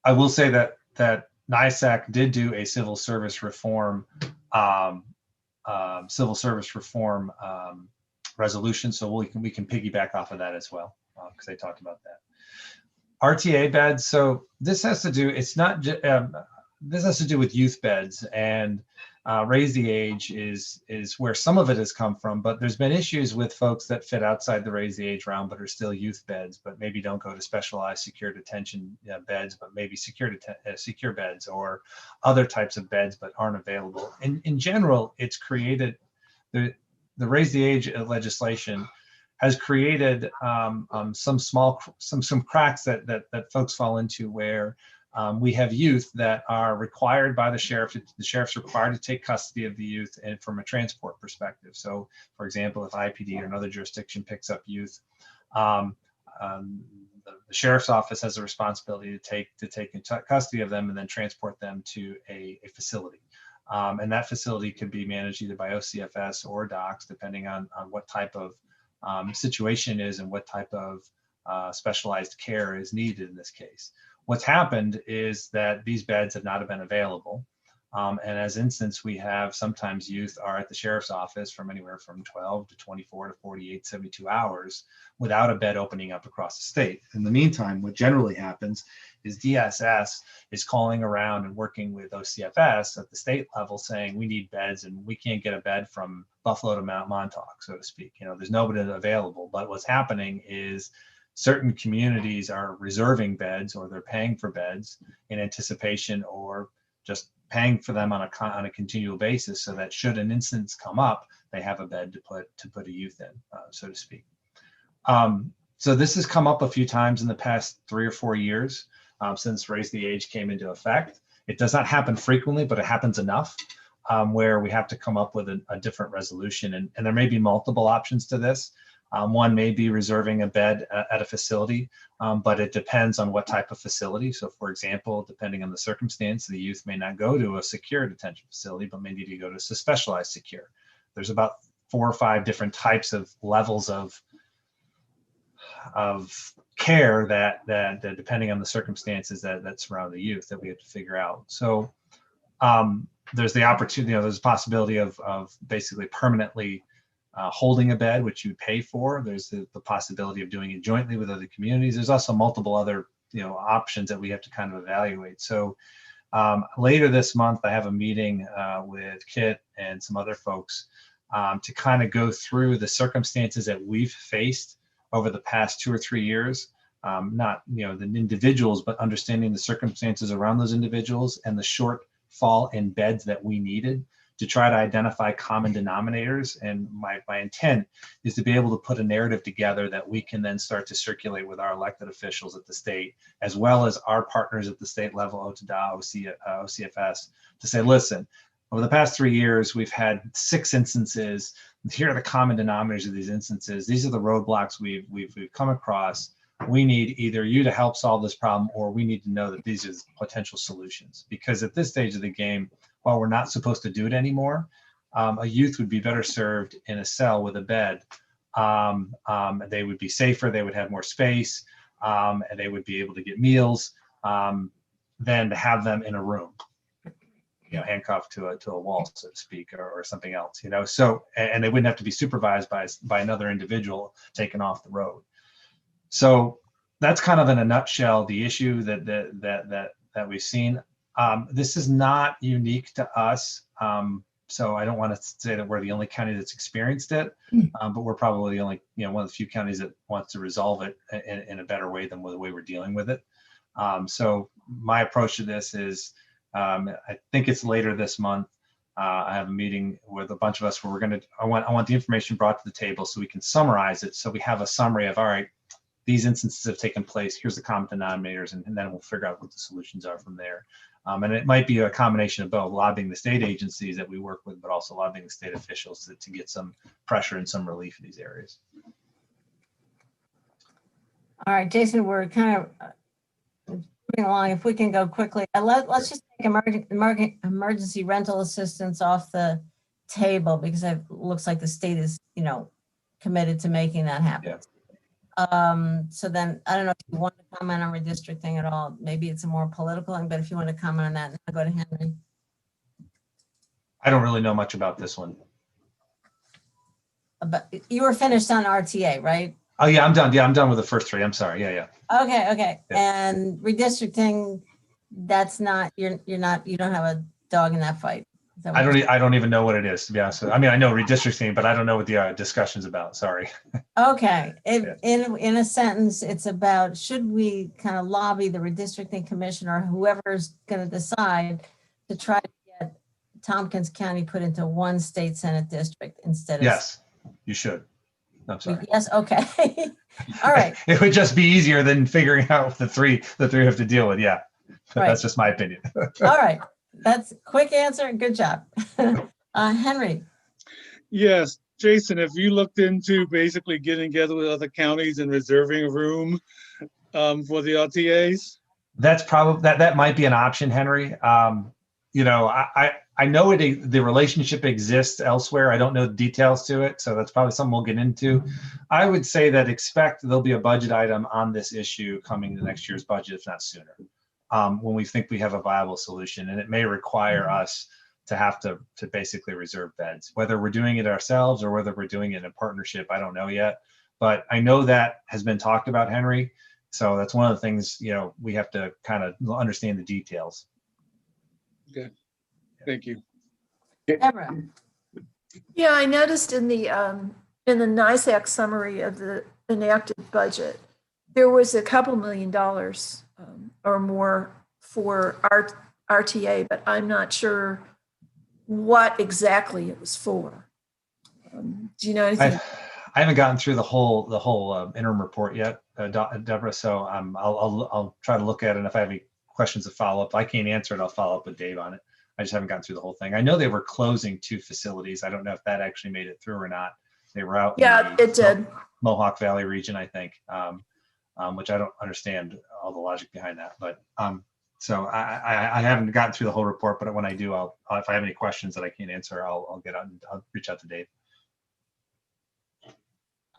I will say that NISAC did do a civil service reform resolution, so we can piggyback off of that as well, because they talked about that. RTA beds. So this has to do. This has to do with youth beds, and raise the age is where some of it has come from. But there's been issues with folks that fit outside the raise the age realm, but are still youth beds, but maybe don't go to specialized secure detention beds, but maybe secure beds or other types of beds, but aren't available. In general, it's created the raise the age legislation has created some cracks that folks fall into, where we have youth that are required by the sheriff. The sheriff's required to take custody of the youth, and from a transport perspective. So, for example, if IPD or another jurisdiction picks up youth, the sheriff's office has a responsibility to take custody of them and then transport them to a facility. And that facility could be managed either by OCFS or DOCS, depending on what type of situation is and what type of specialized care is needed in this case. What's happened is that these beds have not been available. And as instance, we have sometimes youth are at the sheriff's office from anywhere from 12 to 24 to 48, 72 hours without a bed opening up across the state. In the meantime, what generally happens is DSS is calling around and working with OCFS at the state level saying, we need beds and we can't get a bed from Buffalo to Mount Montauk, so to speak. There's nobody available. But what's happening is certain communities are reserving beds, or they're paying for beds in anticipation, or just paying for them on a continual basis, so that should an instance come up, they have a bed to put a youth in, so to speak. So this has come up a few times in the past 3 or 4 years since Raise the Age came into effect. It does not happen frequently, but it happens enough where we have to come up with a different resolution. And there may be multiple options to this. One may be reserving a bed at a facility, but it depends on what type of facility. So, for example, depending on the circumstance, the youth may not go to a secure detention facility, but may need to go to a specialized secure. There's about 4 or 5 different types of levels of care that depending on the circumstances that surround the youth that we have to figure out. So there's the opportunity, there's a possibility of basically permanently holding a bed, which you pay for. There's the possibility of doing it jointly with other communities. There's also multiple other options that we have to kind of evaluate. So later this month, I have a meeting with Kit and some other folks to kind of go through the circumstances that we've faced over the past 2 or 3 years. Not the individuals, but understanding the circumstances around those individuals and the shortfall in beds that we needed, to try to identify common denominators. And my intent is to be able to put a narrative together that we can then start to circulate with our elected officials at the state, as well as our partners at the state level, OTDA, OCFS, to say, listen, over the past 3 years, we've had 6 instances here are the common denominators of these instances. These are the roadblocks we've come across. We need either you to help solve this problem, or we need to know that these are potential solutions. Because at this stage of the game, while we're not supposed to do it anymore, a youth would be better served in a cell with a bed. They would be safer, they would have more space, and they would be able to get meals than to have them in a room, handcuffed to a wall, so to speak, or something else, So, and they wouldn't have to be supervised by another individual taken off the road. So that's kind of in a nutshell the issue that we've seen. This is not unique to us. So I don't want to say that we're the only county that's experienced it, but we're probably the only, one of the few counties that wants to resolve it in a better way than the way we're dealing with it. So my approach to this is, I think it's later this month. I have a meeting with a bunch of us where I want the information brought to the table so we can summarize it. So we have a summary of, all right, these instances have taken place. Here's the common denominators, and then we'll figure out what the solutions are from there. And it might be a combination of both lobbying the state agencies that we work with, but also lobbying the state officials to get some pressure and some relief in these areas. All right, Jason, we're kind of moving along. If we can go quickly, let's just take emergency rental assistance off the table, because it looks like the state is, committed to making that happen. Yeah. So then I don't know if you want to comment on redistricting at all. Maybe it's a more political thing, but if you want to comment on that, I'll go to Henry. I don't really know much about this one. But you were finished on RTA, right? Oh yeah, I'm done. Yeah, I'm done with the first three. I'm sorry. Yeah. Okay. Yeah. And redistricting, that's not, you don't have a dog in that fight. I don't even know what it is, to be honest with you. I mean, I know redistricting, but I don't know what the discussion's about. Sorry. Okay. In a sentence, it's about, should we kind of lobby the redistricting commission or whoever's going to decide to try to get Tompkins County put into one state Senate district instead of. Yes, you should. I'm sorry. Yes. Okay. All right. It would just be easier than figuring out the three have to deal with. Yeah. But Right. That's just my opinion. All right. That's a quick answer. Good job. Henry. Yes, Jason, have you looked into basically getting together with other counties and reserving a room for the RTAs? That's probably that might be an option, Henry. I know the relationship exists elsewhere. I don't know the details to it, so that's probably something we'll get into. I would say that expect there'll be a budget item on this issue coming to next year's budget, if not sooner, when we think we have a viable solution, and it may require us to have to basically reserve beds. Whether we're doing it ourselves or whether we're doing it in partnership, I don't know yet. But I know that has been talked about, Henry. So that's one of the things, we have to kind of understand the details. Okay, thank you. Deborah. Yeah, I noticed in the NISAC summary of the enacted budget, there was a couple $1 million or more for RTA, but I'm not sure what exactly it was for. Do you know anything? I haven't gotten through the whole interim report yet, Deborah. So I'll try to look at it. And if I have any questions to follow up, if I can't answer it, I'll follow up with Dave on it. I just haven't gotten through the whole thing. I know they were closing 2 facilities. I don't know if that actually made it through or not. They were out. Yeah, it did. Mohawk Valley region, I think, which I don't understand all the logic behind that. But so I haven't gotten through the whole report. But when I do, if I have any questions that I can't answer, I'll reach out to Dave.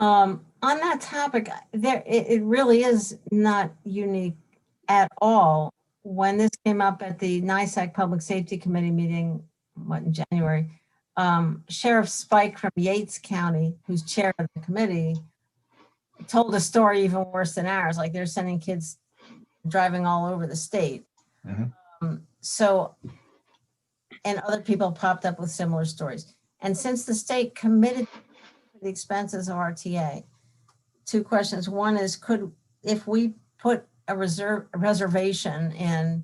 On that topic, it really is not unique at all. When this came up at the NISAC Public Safety Committee meeting, in January, Sheriff Spike from Yates County, who's chair of the committee, told a story even worse than ours. Like they're sending kids driving all over the state. Mm-hmm. And other people popped up with similar stories. And since the state committed to the expenses of RTA, 2 questions. One is, if we put a reservation in,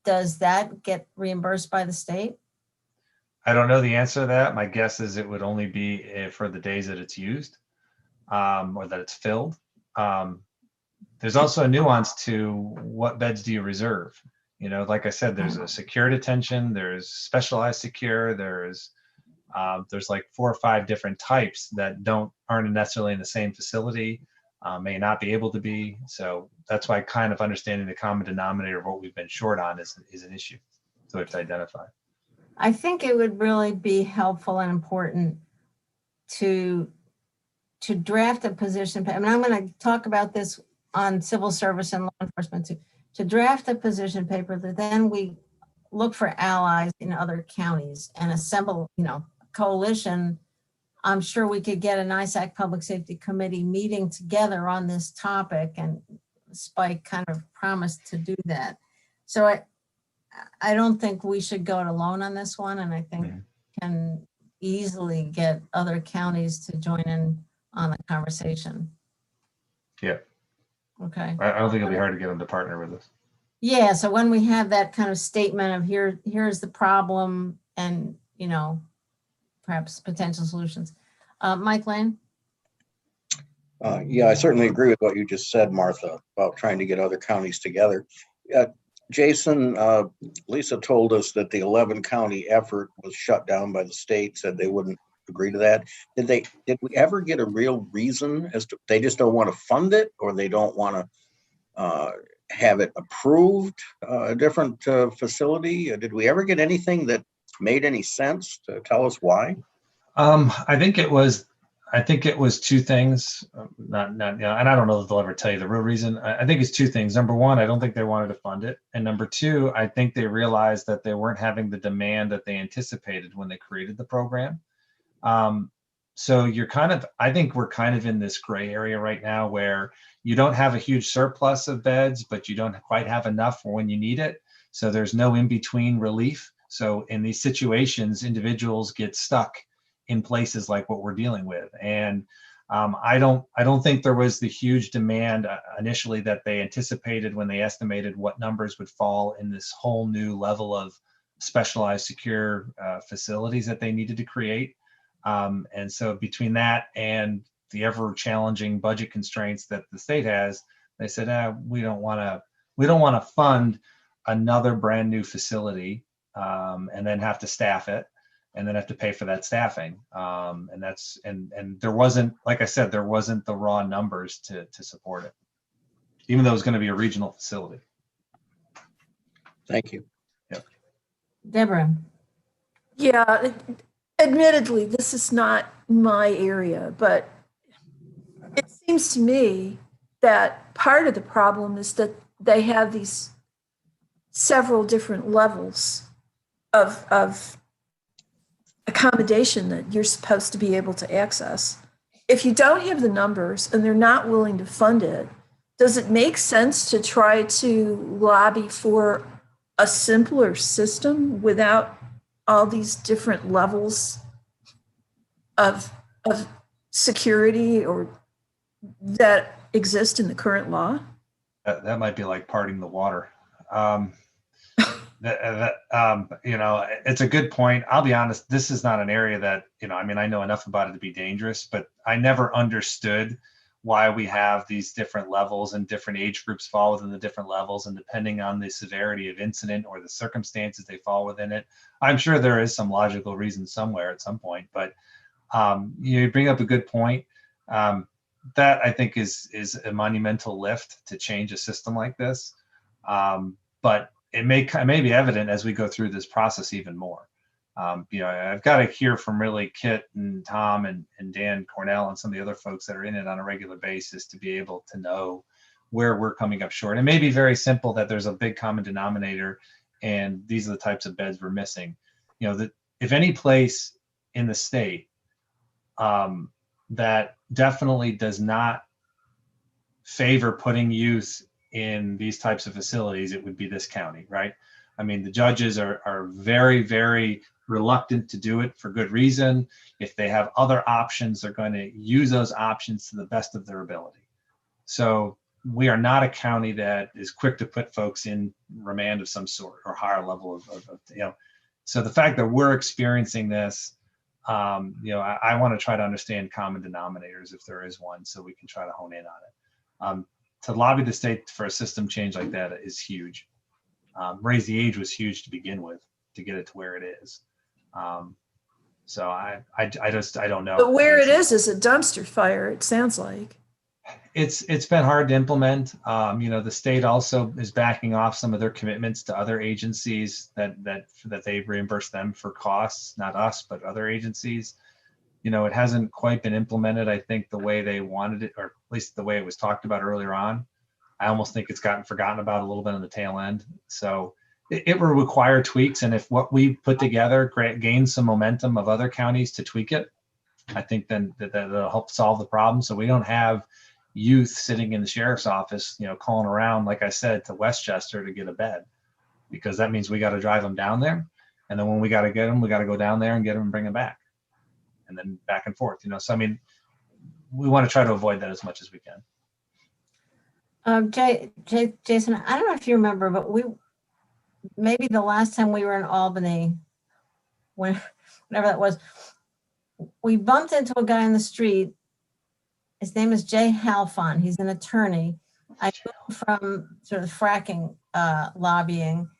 does that get reimbursed by the state? I don't know the answer to that. My guess is it would only be for the days that it's used or that it's filled. There's also a nuance to what beds do you reserve? Like I said, there's a secure detention, there's specialized secure, there's There's like 4 or 5 different types that aren't necessarily in the same facility, may not be able to be. So that's why kind of understanding the common denominator of what we've been short on is an issue. So we have to identify. I think it would really be helpful and important to draft a position. I mean, I'm going to talk about this on civil service and law enforcement too. To draft a position paper that then we look for allies in other counties and assemble, coalition. I'm sure we could get an ISAC Public Safety Committee meeting together on this topic, and Spike kind of promised to do that. So I don't think we should go it alone on this one, and I think can easily get other counties to join in on the conversation. Yeah. Okay. I don't think it'll be hard to get them to partner with us. Yeah, so when we have that kind of statement of here's the problem and, perhaps potential solutions. Mike Lane? Yeah, I certainly agree with what you just said, Martha, about trying to get other counties together. Jason, Lisa told us that the 11 county effort was shut down by the state, said they wouldn't agree to that. Did we ever get a real reason as to they just don't want to fund it, or they don't want to have it approved, a different facility? Did we ever get anything that made any sense to tell us why? I think it was 2 things. And I don't know if they'll ever tell you the real reason. I think it's 2 things. Number one, I don't think they wanted to fund it, and number 2, I think they realized that they weren't having the demand that they anticipated when they created the program. So I think we're kind of in this gray area right now where you don't have a huge surplus of beds, but you don't quite have enough for when you need it. So there's no in-between relief. So in these situations, individuals get stuck in places like what we're dealing with. And I don't think there was the huge demand initially that they anticipated when they estimated what numbers would fall in this whole new level of specialized secure facilities that they needed to create. And so between that and the ever challenging budget constraints that the state has, they said, we don't want to fund another brand new facility and then have to staff it and then have to pay for that staffing. And there wasn't, like I said, there wasn't the raw numbers to support it, even though it was going to be a regional facility. Thank you. Yep. Deborah? Yeah, admittedly, this is not my area, but it seems to me that part of the problem is that they have these several different levels of accommodation that you're supposed to be able to access. If you don't have the numbers and they're not willing to fund it, does it make sense to try to lobby for a simpler system without all these different levels of security or that exist in the current law? That might be like parting the water. It's a good point. I'll be honest, this is not an area that, I know enough about it to be dangerous, but I never understood why we have these different levels and different age groups fall within the different levels, and depending on the severity of incident or the circumstances they fall within it. I'm sure there is some logical reason somewhere at some point, but you bring up a good point. That I think is a monumental lift to change a system like this. But it may be evident as we go through this process even more. I've got to hear from really Kit and Tom and Dan Cornell and some of the other folks that are in it on a regular basis to be able to know where we're coming up short. It may be very simple that there's a big common denominator and these are the types of beds we're missing. That if any place in the state that definitely does not favor putting youth in these types of facilities, it would be this county, right? I mean, the judges are very, very reluctant to do it for good reason. If they have other options, they're going to use those options to the best of their ability. So we are not a county that is quick to put folks in remand of some sort or higher level of. So the fact that we're experiencing this, I want to try to understand common denominators if there is one, so we can try to hone in on it. To lobby the state for a system change like that is huge. Raise the age was huge to begin with to get it to where it is. So I don't know. But where it is a dumpster fire, it sounds like. It's been hard to implement. The state also is backing off some of their commitments to other agencies that they reimburse them for costs, not us, but other agencies. It hasn't quite been implemented, I think, the way they wanted it, or at least the way it was talked about earlier on. I almost think it's gotten forgotten about a little bit on the tail end. So it will require tweaks. And if what we put together gains some momentum of other counties to tweak it, I think then that'll help solve the problem. So we don't have youth sitting in the sheriff's office, calling around, like I said, to Westchester to get a bed, because that means we got to drive them down there. And then when we got to get them, we got to go down there and get them and bring them back, and then back and forth, So, I mean, we want to try to avoid that as much as we can. Jason, I don't know if you remember, but maybe the last time we were in Albany, whenever that was, we bumped into a guy in the street. His name is Jay Halfon. He's an attorney. I moved from sort of fracking lobbying.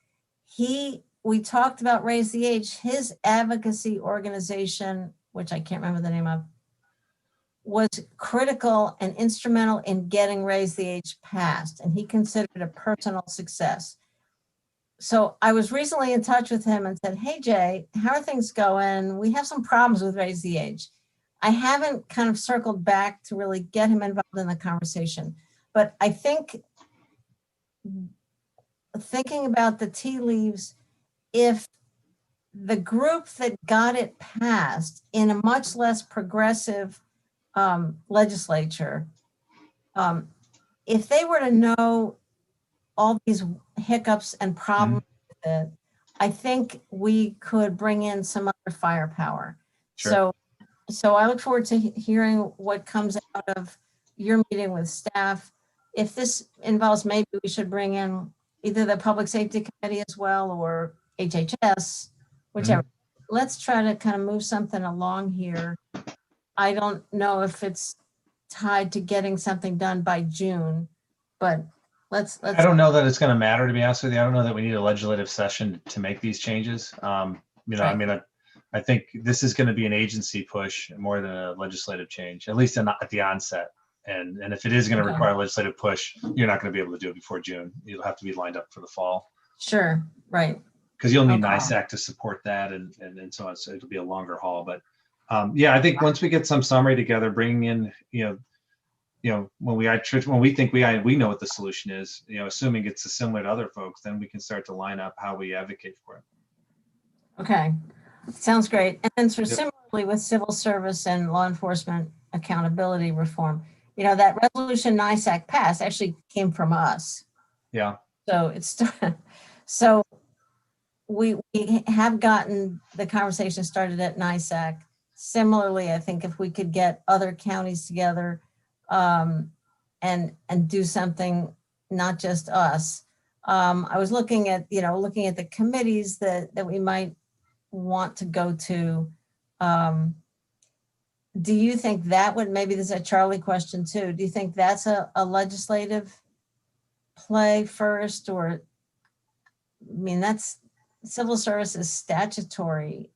We talked about Raise the Age. His advocacy organization, which I can't remember the name of, was critical and instrumental in getting Raise the Age passed, and he considered it a personal success. So I was recently in touch with him and said, hey, Jay, how are things going? We have some problems with Raise the Age. I haven't kind of circled back to really get him involved in the conversation, but I think thinking about the tea leaves, if the group that got it passed in a much less progressive legislature, if they were to know all these hiccups and problems with it, I think we could bring in some other firepower. Sure. So I look forward to hearing what comes out of your meeting with staff. If this involves, maybe we should bring in either the Public Safety Committee as well, or HHS, whichever. Let's try to kind of move something along here. I don't know if it's tied to getting something done by June, but let's. I don't know that it's going to matter, to be honest with you. I don't know that we need a legislative session to make these changes. I mean, I think this is going to be an agency push more than a legislative change, at least at the onset. And if it is going to require a legislative push, you're not going to be able to do it before June. You'll have to be lined up for the fall. Sure, right. Because you'll need NISAC to support that, and so on. So it'll be a longer haul. But I think once we get some summary together, bringing in, when we think we know what the solution is, assuming it's similar to other folks, then we can start to line up how we advocate for it. Okay. Sounds great. And then similarly with civil service and law enforcement accountability reform, that resolution NISAC passed actually came from us. Yeah. So we have gotten the conversation started at NISAC. Similarly, I think if we could get other counties together and do something, not just us. I was looking at the committees that we might want to go to. Do you think that would, maybe this is a Charlie question too, do you think that's a legislative play first, or, I mean, that's civil service is statutory,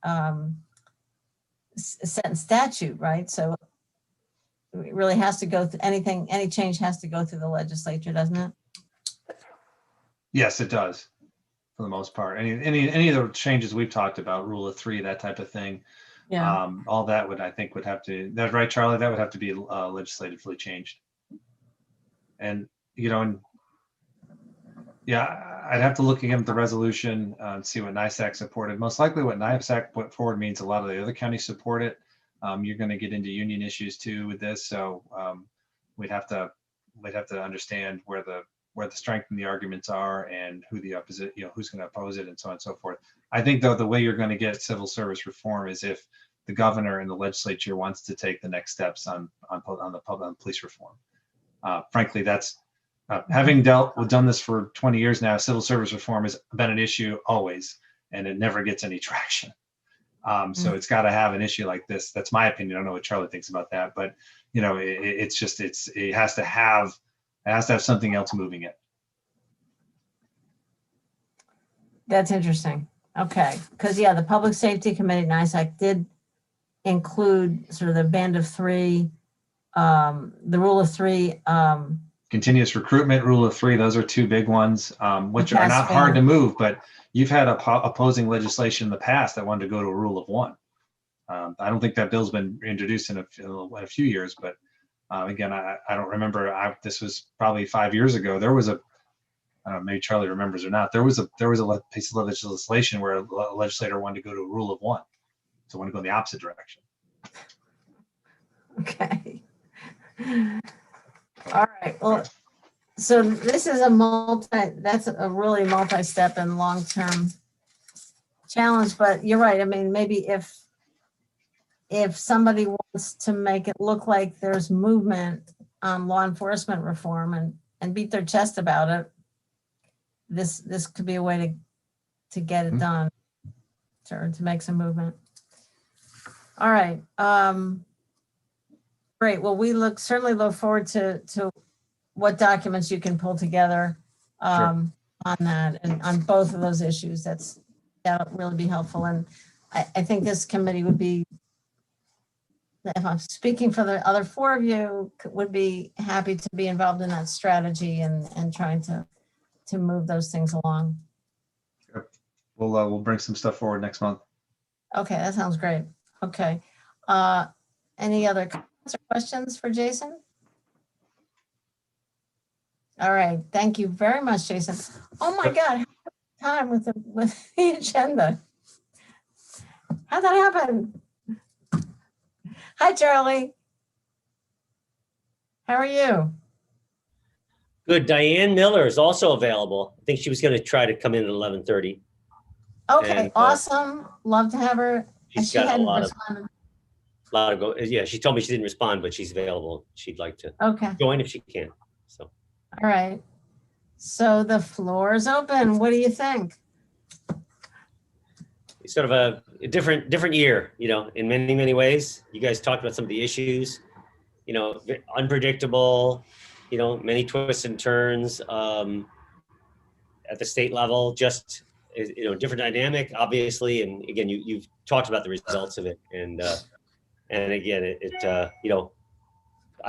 set in statute, right? So it really has to go through any change has to go through the legislature, doesn't it? Yes, it does. For the most part, any of the changes we've talked about, rule of three, that type of thing, all that would have to, that's right, Charlie, that would have to be legislatively changed. And I'd have to look again at the resolution and see what NISAC supported. Most likely what NISAC put forward means a lot of the other counties support it. You're going to get into union issues too with this, so we'd have to understand where the strength and the arguments are, and who the opposite, who's going to oppose it, and so on and so forth. I think though the way you're going to get civil service reform is if the governor and the legislature wants to take the next steps on police reform. Frankly, that's having done this for 20 years now. Civil service reform has been an issue always, and it never gets any traction. So it's got to have an issue like this. That's my opinion. I don't know what Charlie thinks about that, but it has to have something else moving it. That's interesting. Okay, because the Public Safety Committee, NISAC, did include sort of the band of three, the rule of three. Continuous recruitment, rule of three, those are two big ones, which are not Pass-fail. hard to move, but you've had opposing legislation in the past that wanted to go to a rule of one. I don't think that bill's been introduced in a few years, but again, I don't remember. This was probably 5 years ago. There was maybe Charlie remembers or not. There was a piece of legislation where a legislator wanted to go to a rule of one, so want to go in the opposite direction. Okay. All right. Well, so this is that's a really multi-step and long-term challenge, but you're right. I mean, maybe if somebody wants to make it look like there's movement on law enforcement reform and beat their chest about it, this could be a way to get it done, to make some movement. All right. Great. Well, we certainly look forward to what documents you can pull together on that and on both of those issues. That'll really be helpful. And I think this committee would be, if I'm speaking for the other four of you, would be happy to be involved in that strategy and trying to move those things along. Yep. We'll bring some stuff forward next month. Okay, that sounds great. Okay. Any other comments or questions for Jason? All right. Thank you very much, Jason. Oh my God, time with the agenda. How'd that happen? Hi, Charlie. How are you? Good. Diane Miller is also available. I think she was going to try to come in at 11:30. Okay, And, awesome. Love to have her. She's She got a hadn't lot of responded. yeah, she told me she didn't respond, but she's available. She'd like to Okay, join if she can. So all right. So the floor is open. What do you think? it's sort of a different year, in many, many ways. You guys talked about some of the issues, unpredictable, many twists and turns at the state level, just, different dynamic, obviously. And again, you've talked about the results of it. And again, I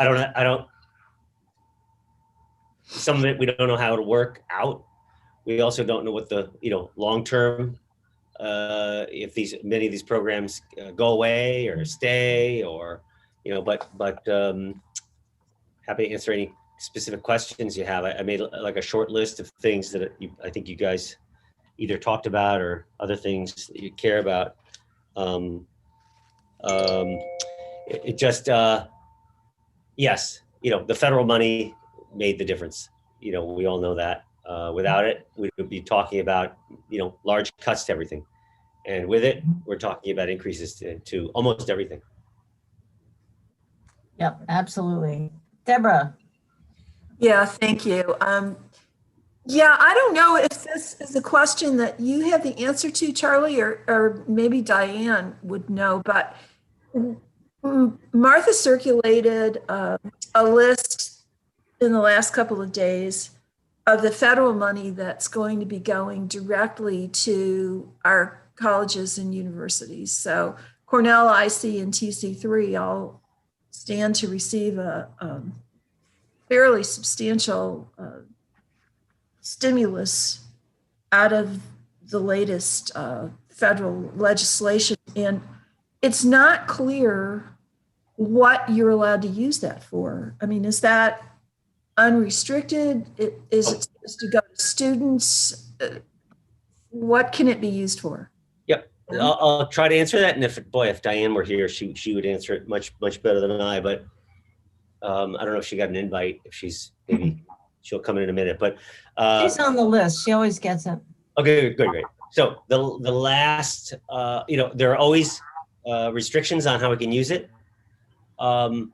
don't, some of it, we don't know how it'll work out. We also don't know what the, long-term, if many of these programs go away or stay, or, but happy to answer any specific questions you have. I made like a short list of things that I think you guys either talked about or other things that you care about. It just, yes, the federal money made the difference. We all know that. Without it, we would be talking about, large cuts to everything. And with it, we're talking about increases to almost everything. Yep, absolutely. Deborah. Yeah, thank you. Yeah, I don't know if this is a question that you have the answer to, Charlie, or maybe Diane would know, but Martha circulated a list in the last couple of days of the federal money that's going to be going directly to our colleges and universities. So Cornell, IC, and TC3 all stand to receive a fairly substantial stimulus out of the latest federal legislation. And it's not clear what you're allowed to use that for. I mean, is that unrestricted? Is it supposed to go to students? What can it be used for? Yep, I'll try to answer that. And if Diane were here, she would answer it much better than I. But I don't know if she got an invite. If maybe she'll come in a minute. But She's on the list. She always gets it. Okay, great. So the last, there are always restrictions on how we can use it. The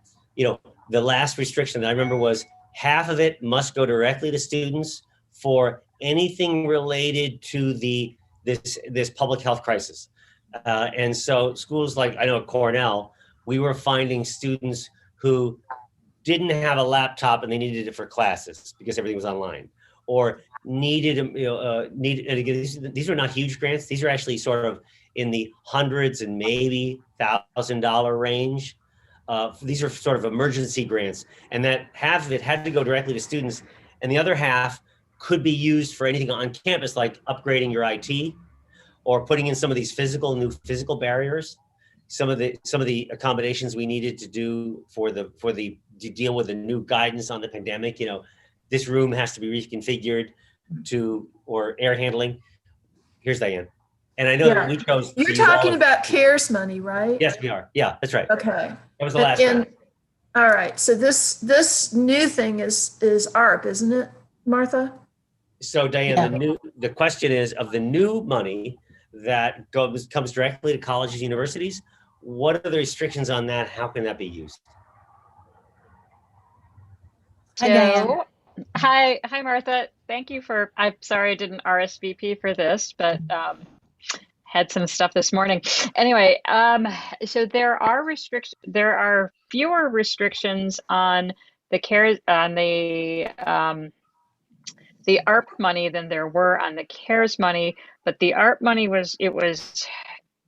last restriction that I remember was half of it must go directly to students for anything related to this public health crisis. And so schools like, I know at Cornell, we were finding students who didn't have a laptop and they needed it for classes because everything was online, or needed, and again, these are not huge grants. These are actually sort of in the hundreds and maybe $1,000 range. These are sort of emergency grants, and that half of it had to go directly to students, and the other half could be used for anything on campus, like upgrading your IT or putting in some of these new physical barriers. Some of the accommodations we needed to do to deal with the new guidance on the pandemic. This room has to be reconfigured or air handling. Here's Diane. And I know that we chose. You're talking about CARES money, right? Yes, we are. Yeah, that's right. Okay. That was the last one. All right. So this new thing is ARP, isn't it, Martha? So Diane, the question is, of the new money that comes directly to colleges and universities, what are the restrictions on that? How can that be used? Hi, Diane. Hi, Martha. Thank you I'm sorry I didn't RSVP for this, but had some stuff this morning. Anyway, so there are fewer restrictions on the ARP money than there were on the CARES money, but the ARP money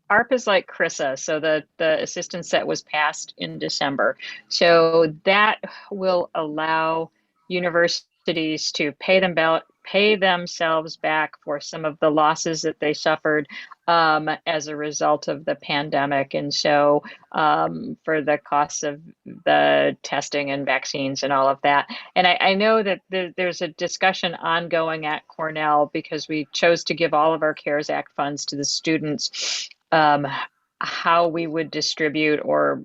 ARP is like CRISA, so the assistance that was passed in December. So that will allow universities to pay themselves back for some of the losses that they suffered as a result of the pandemic. And so for the costs of the testing and vaccines and all of that. And I know that there's a discussion ongoing at Cornell, because we chose to give all of our CARES Act funds to the students, how we would distribute, or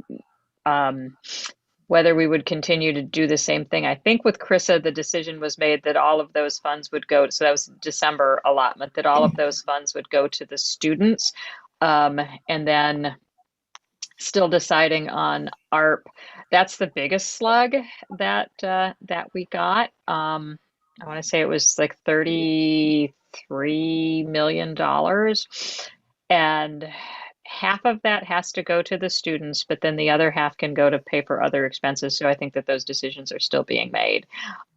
whether we would continue to do the same thing. I think with CRISA, the decision was made that all of those funds would go, so that was December allotment, that all of those funds would go to the students. And then still deciding on ARP. That's the biggest slug that we got. I want to say it was like $33 million. And half of that has to go to the students, but then the other half can go to pay for other expenses. So I think that those decisions are still being made.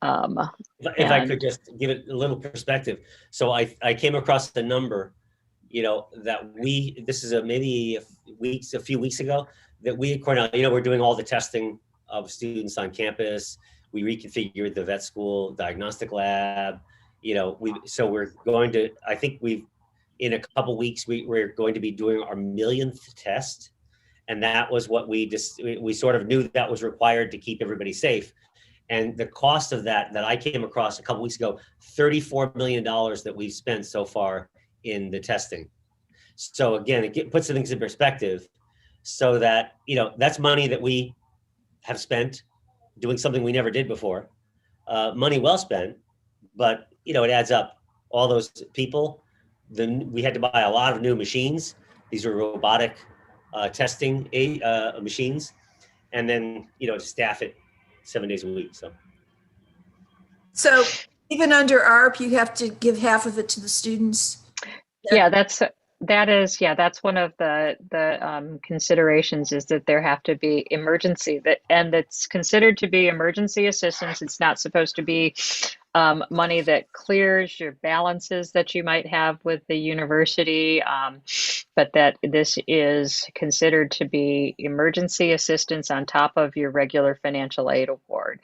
If I could just give it a little perspective. So I came across the number, that this is maybe a few weeks ago, that we at Cornell, we're doing all the testing of students on campus. We reconfigured the vet school diagnostic lab. So we're going to, I think in a couple weeks, we're going to be doing our millionth test. And that was what we sort of knew that was required to keep everybody safe. And the cost of that I came across a couple weeks ago, $34 million that we've spent so far in the testing. So again, it puts things in perspective, so that, that's money that we have spent doing something we never did before. Money well spent, but it adds up. All those people, we had to buy a lot of new machines. These are robotic testing machines, and then to staff it 7 days a week. So even under ARP, you have to give half of it to the students. Yeah, that's one of the considerations, is that there have to be emergency, and it's considered to be emergency assistance. It's not supposed to be money that clears your balances that you might have with the university, but that this is considered to be emergency assistance on top of your regular financial aid award.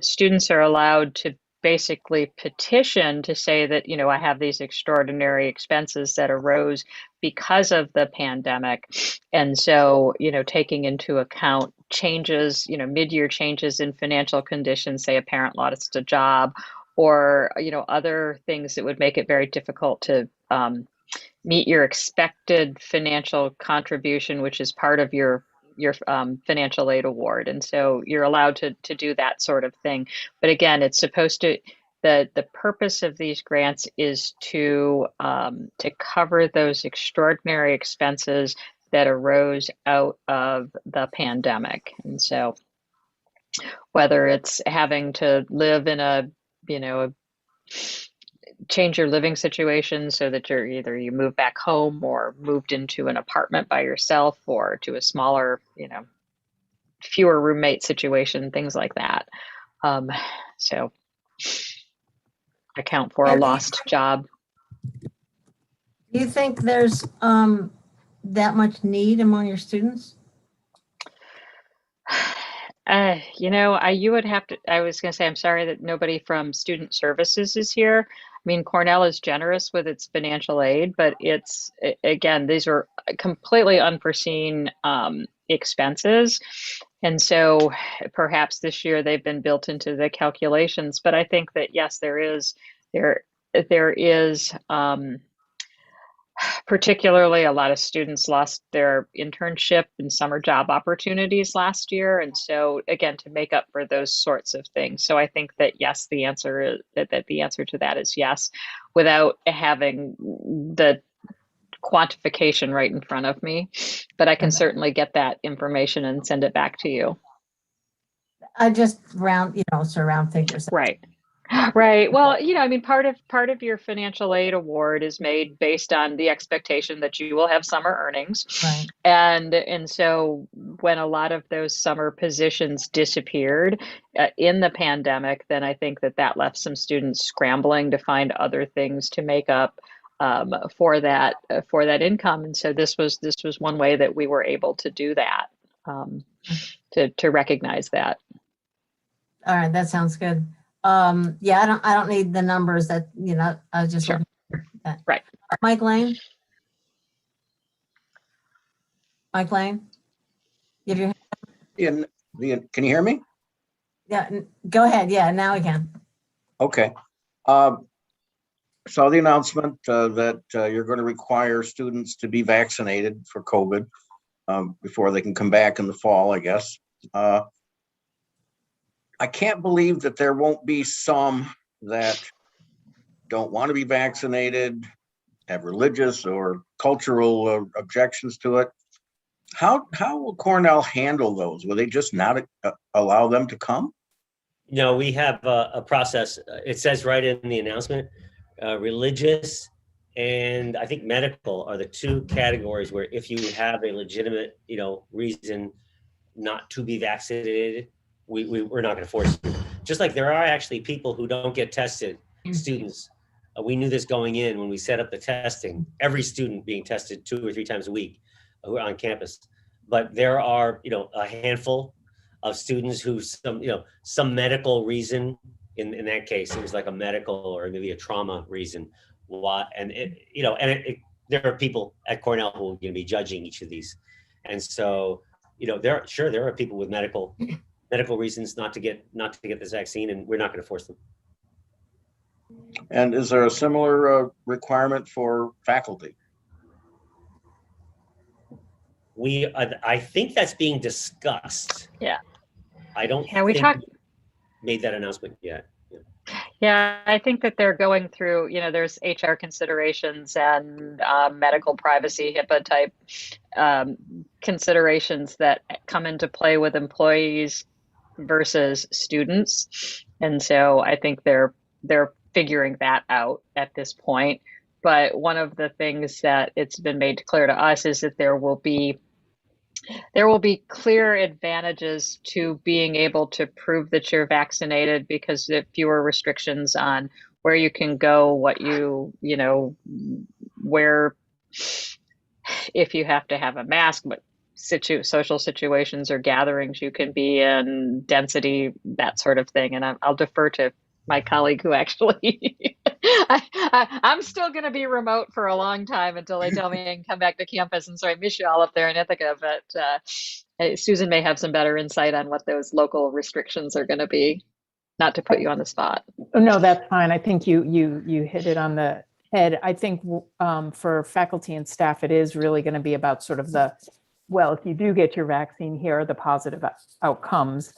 Students are allowed to basically petition to say that, I have these extraordinary expenses that arose because of the pandemic. And so, taking into account changes, mid-year changes in financial conditions, say a parent lost a job, or, other things that would make it very difficult to meet your expected financial contribution, which is part of your financial aid award. And so you're allowed to do that sort of thing. But again, it's supposed to, the purpose of these grants is to cover those extraordinary expenses that arose out of the pandemic. And so whether it's having to live in change your living situation so that you move back home, or moved into an apartment by yourself, or to a smaller, fewer roommate situation, things like that. So account for a lost job. Do you think there's that much need among your students? You would have to, I was going to say, I'm sorry that nobody from student services is here. I mean, Cornell is generous with its financial aid, but again, these are completely unforeseen expenses. And so perhaps this year they've been built into the calculations, but I think that yes, there is particularly a lot of students lost their internship and summer job opportunities last year. And so again, to make up for those sorts of things. So I think that yes, the answer to that is yes, without having the quantification right in front of me, but I can certainly get that information and send it back to you. I just round figures. Right. Right. Well, I mean, part of your financial aid award is made based on the expectation that you will have summer earnings. Right. And so when a lot of those summer positions disappeared in the pandemic, then I think that left some students scrambling to find other things to make up for that income. And so this was one way that we were able to do that, to recognize that. All right, that sounds good. Yeah, I don't need the numbers that, I was just Sure. that. Right. Mike Lane? Mike Lane? Give your Can you hear me? Yeah, go ahead. Yeah, now we can. Okay. Saw the announcement that you're going to require students to be vaccinated for COVID before they can come back in the fall, I guess. I can't believe that there won't be some that don't want to be vaccinated, have religious or cultural objections to it. How will Cornell handle those? Will they just not allow them to come? No, we have a process. It says right in the announcement, religious and I think medical are the two categories where if you have a legitimate, reason not to be vaccinated, we're not going to force you. Just like there are actually people who don't get tested, students. We knew this going in when we set up the testing, every student being tested 2 or 3 times a week who are on campus. But there are, a handful of students who some medical reason, in that case, it was like a medical or maybe a trauma reason. There are people at Cornell who are going to be judging each of these. And so, there are people with medical reasons not to get this vaccine, and we're not going to force them. And is there a similar requirement for faculty? I think that's being discussed. Yeah. I don't Yeah, we think we made that announcement yet. Yeah, I think that they're going through, there's HR considerations and medical privacy, HIPAA type considerations that come into play with employees versus students. And so I think they're figuring that out at this point. But one of the things that it's been made clear to us is that there will be clear advantages to being able to prove that you're vaccinated because there are fewer restrictions on where you can go, what where, if you have to have a mask, what social situations or gatherings you can be in, density, that sort of thing. And I'll defer to my colleague who actually, I'm still going to be remote for a long time until they tell me I can come back to campus. And so I miss you all up there in Ithaca, but Susan may have some better insight on what those local restrictions are going to be, not to put you on the spot. No, that's fine. I think you hit it on the head. I think for faculty and staff, it is really going to be about sort of if you do get your vaccine, here are the positive outcomes,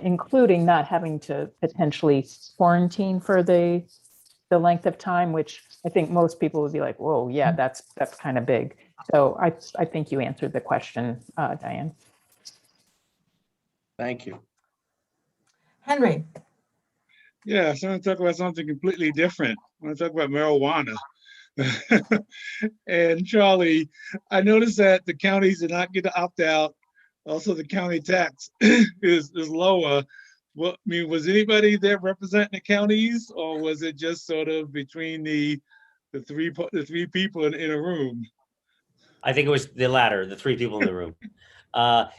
including not having to potentially quarantine for the length of time, which I think most people would be like, whoa, yeah, that's kind of big. So I think you answered the question, Diane. Thank you. Henry. Yeah, so I'm going to talk about something completely different. I want to talk about marijuana. And Charlie, I noticed that the counties did not get to opt out. Also, the county tax is lower. Well, I mean, was anybody there representing the counties, or was it just sort of between the three people in a room? I think it was the latter, the three people in the room.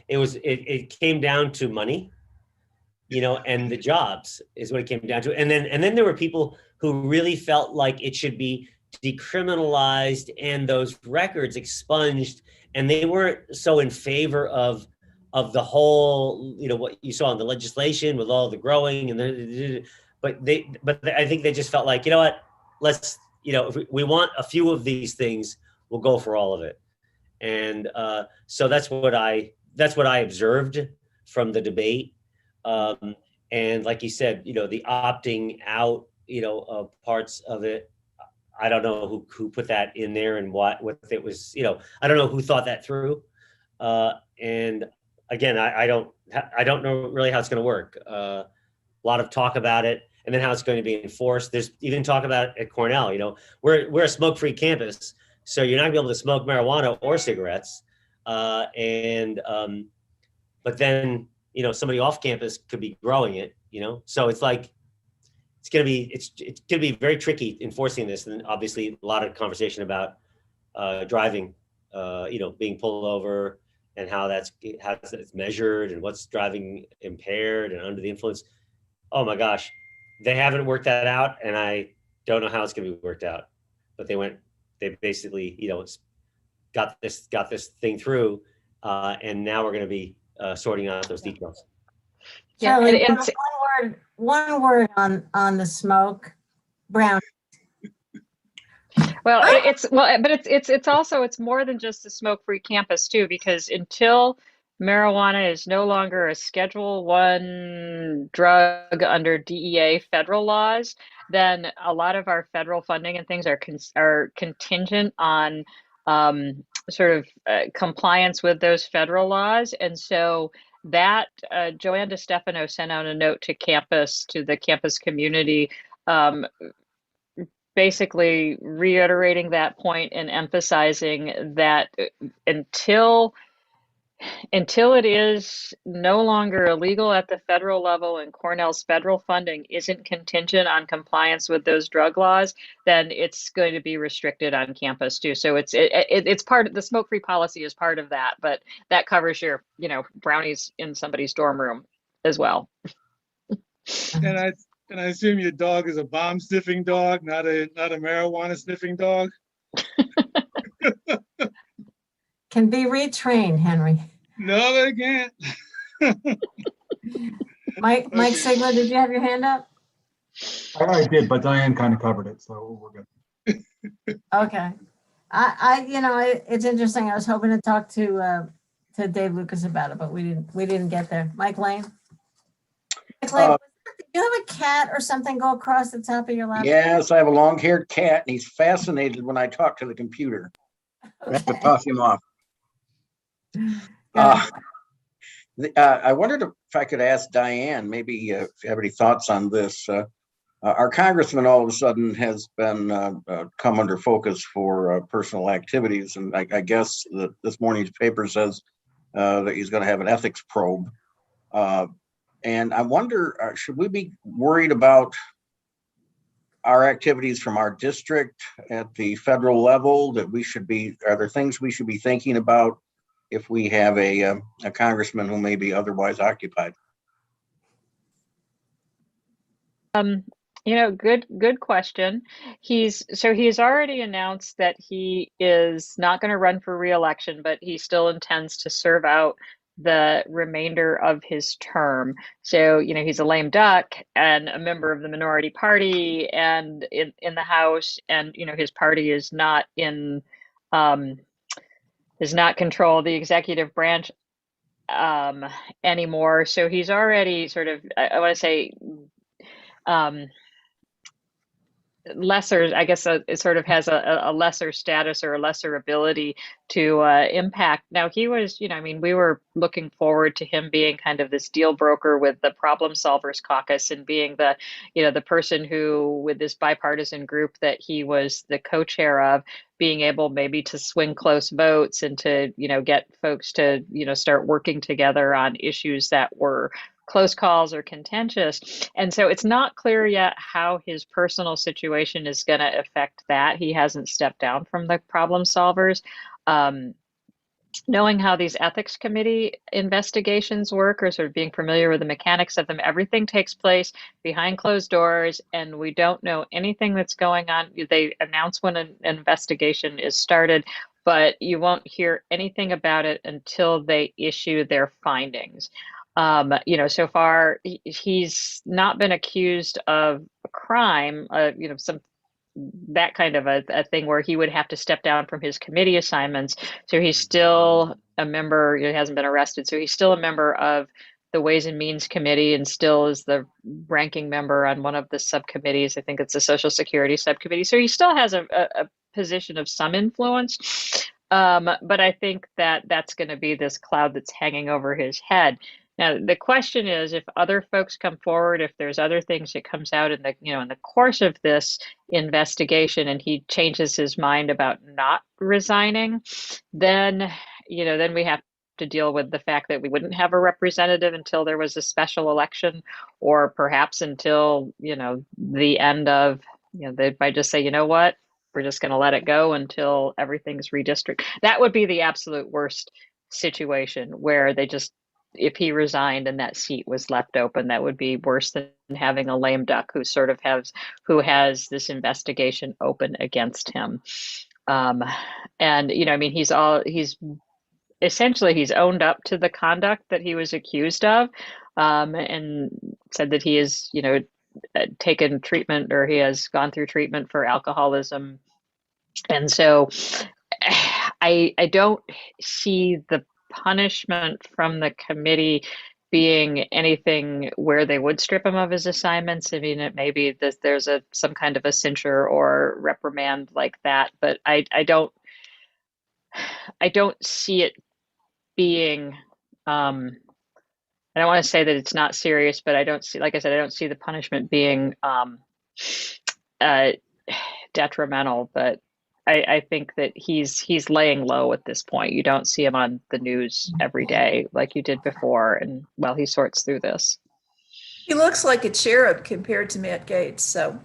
It came down to money, and the jobs is what it came down to. And then there were people who really felt like it should be decriminalized and those records expunged, and they weren't so in favor of the whole, what you saw in the legislation with all the growing but I think they just felt like, you know what, let's, if we want a few of these things, we'll go for all of it. And so that's what I observed from the debate. And like you said, the opting out, of parts of it, I don't know who put that in there and what it was, I don't know who thought that through. And again, I don't know really how it's going to work. A lot of talk about it, and then how it's going to be enforced. There's even talk about it at Cornell. We're a smoke-free campus, so you're not going to be able to smoke marijuana or cigarettes. But then somebody off campus could be growing it. So it's like it's going to be very tricky enforcing this, and obviously a lot of conversation about driving, being pulled over, and how it's measured, and what's driving impaired and under the influence. Oh my gosh, they haven't worked that out, and I don't know how it's going to be worked out. But they basically, got this thing through, and now we're going to be sorting out those details. Yeah, Charlie, and one word on the smoke, brown. Well, but it's more than just a smoke-free campus too, because until marijuana is no longer a Schedule 1 drug under DEA federal laws, then a lot of our federal funding and things are contingent on compliance with those federal laws. And so that Joanne DeStefano sent out a note to the campus community, basically reiterating that point and emphasizing that until it is no longer illegal at the federal level and Cornell's federal funding isn't contingent on compliance with those drug laws, then it's going to be restricted on campus too. So it's part of the smoke-free policy is part of that, but that covers your, brownies in somebody's dorm room as well. And I assume your dog is a bomb sniffing dog, not a marijuana sniffing dog. Can be retrained, Henry. No, they can't. Mike Sigler, did you have your hand up? I did, but Diane kind of covered it, so we're good. Okay. It's interesting. I was hoping to talk to Dave Lucas about it, but we didn't get there. Mike Lane? Mike Lane, do you have a cat or something go across the top of your laptop? Yes, I have a long-haired cat, and he's fascinated when I talk to the computer. I have to toss him off. I wondered if I could ask Diane, maybe if you have any thoughts on this. Our congressman all of a sudden has been come under focus for personal activities, and I guess that this morning's paper says that he's going to have an ethics probe. And I wonder, should we be worried about our activities from our district at the federal level? Are there things we should be thinking about if we have a congressman who may be otherwise occupied? Good question. He's already announced that he is not going to run for re-election, but he still intends to serve out the remainder of his term. So, he's a lame duck and a member of the minority party and in the House, and, his party is not does not control the executive branch anymore. So he's already sort of, I want to say, lesser, I guess it sort of has a lesser status or a lesser ability to impact. Now he was, we were looking forward to him being kind of this deal broker with the Problem Solvers Caucus and being the, the person who, with this bipartisan group that he was the co-chair of, being able maybe to swing close votes and to, get folks to, start working together on issues that were close calls or contentious. And so it's not clear yet how his personal situation is going to affect that. He hasn't stepped down from the Problem Solvers. knowing how these ethics committee investigations work, or sort of being familiar with the mechanics of them, everything takes place behind closed doors and we don't know anything that's going on. They announce when an investigation is started, but you won't hear anything about it until they issue their findings. So far he's not been accused of a crime, that kind of a thing where he would have to step down from his committee assignments. So he's still a member, he hasn't been arrested. So he's still a member of the Ways and Means Committee and still is the ranking member on one of the subcommittees. I think it's the Social Security subcommittee. So he still has a position of some influence. But I think that that's going to be this cloud that's hanging over his head. Now, the question is, if other folks come forward, if there's other things that comes out in the course of this investigation and he changes his mind about not resigning, then we have to deal with the fact that we wouldn't have a representative until there was a special election, or perhaps until, the end of, they might just say, you know what, we're just going to let it go until everything's redistricted. That would be the absolute worst situation, where if he resigned and that seat was left open, that would be worse than having a lame duck who has this investigation open against him. He's owned up to the conduct that he was accused of, and said that he has, taken treatment, or he has gone through treatment for alcoholism. And so I don't see the punishment from the committee being anything where they would strip him of his assignments. I mean, it may be that there's some kind of a censure or reprimand like that, but I don't see it being, I don't want to say that it's not serious, but I don't see the punishment being detrimental, but I think that he's laying low at this point. You don't see him on the news every day like you did before, and while he sorts through this. He looks like a cherub compared to Matt Gaetz, so.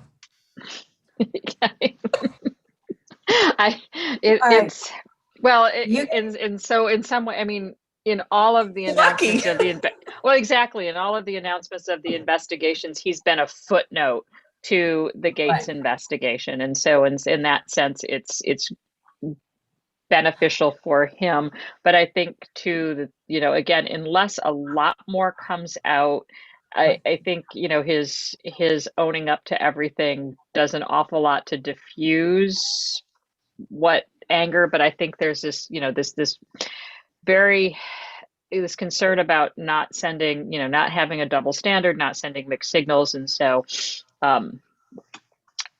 So in some way, I mean, in all of the announcements of in all of the announcements of the investigations, he's been a footnote to the Gaetz investigation, and so in that sense, it's beneficial for him. But I think again, unless a lot more comes out, I think his owning up to everything does an awful lot to diffuse what anger. But I think there's this this concern about not sending, not having a double standard, not sending mixed signals, and so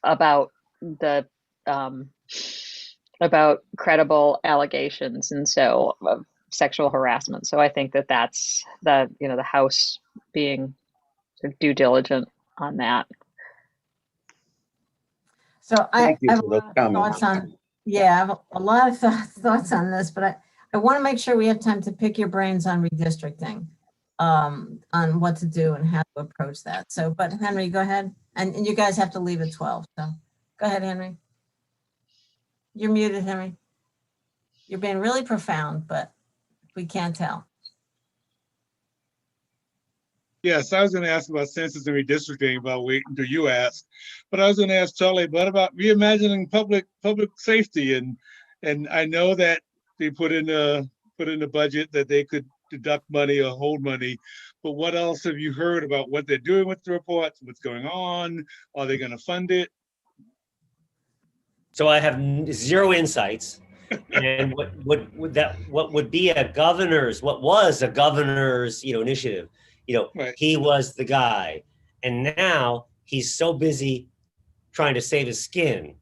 about credible allegations, and so of sexual harassment. So I think that's the House being sort of due diligent on that. So I have a lot of thoughts on, I have a lot of thoughts on this, but I want to make sure we have time to pick your brains on redistricting, on what to do and how to approach that. So, but Henry, go ahead. And you guys have to leave at 12. So go ahead, Henry. You're muted, Henry. You're being really profound, but we can't tell. Yes, I was going to ask about census and redistricting, but I'll wait until you ask. But I was going to ask Charlie, what about reimagining public safety? And I know that they put in the budget that they could deduct money or hold money, but what else have you heard about what they're doing with the reports? What's going on? Are they going to fund it? So I have zero insights. And what was a governor's, initiative. Right. He was the guy, and now he's so busy trying to save his skin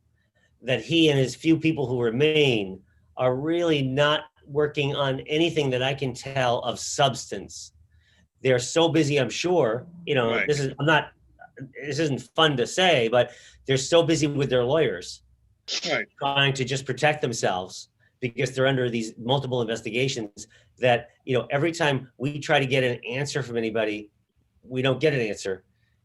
that he and his few people who remain are really not working on anything that I can tell of substance. They're so busy, I'm sure, Right. this isn't fun to say, but they're so busy with their lawyers, Right. trying to just protect themselves because they're under these multiple investigations that, every time we try to get an answer from anybody, we don't get an answer.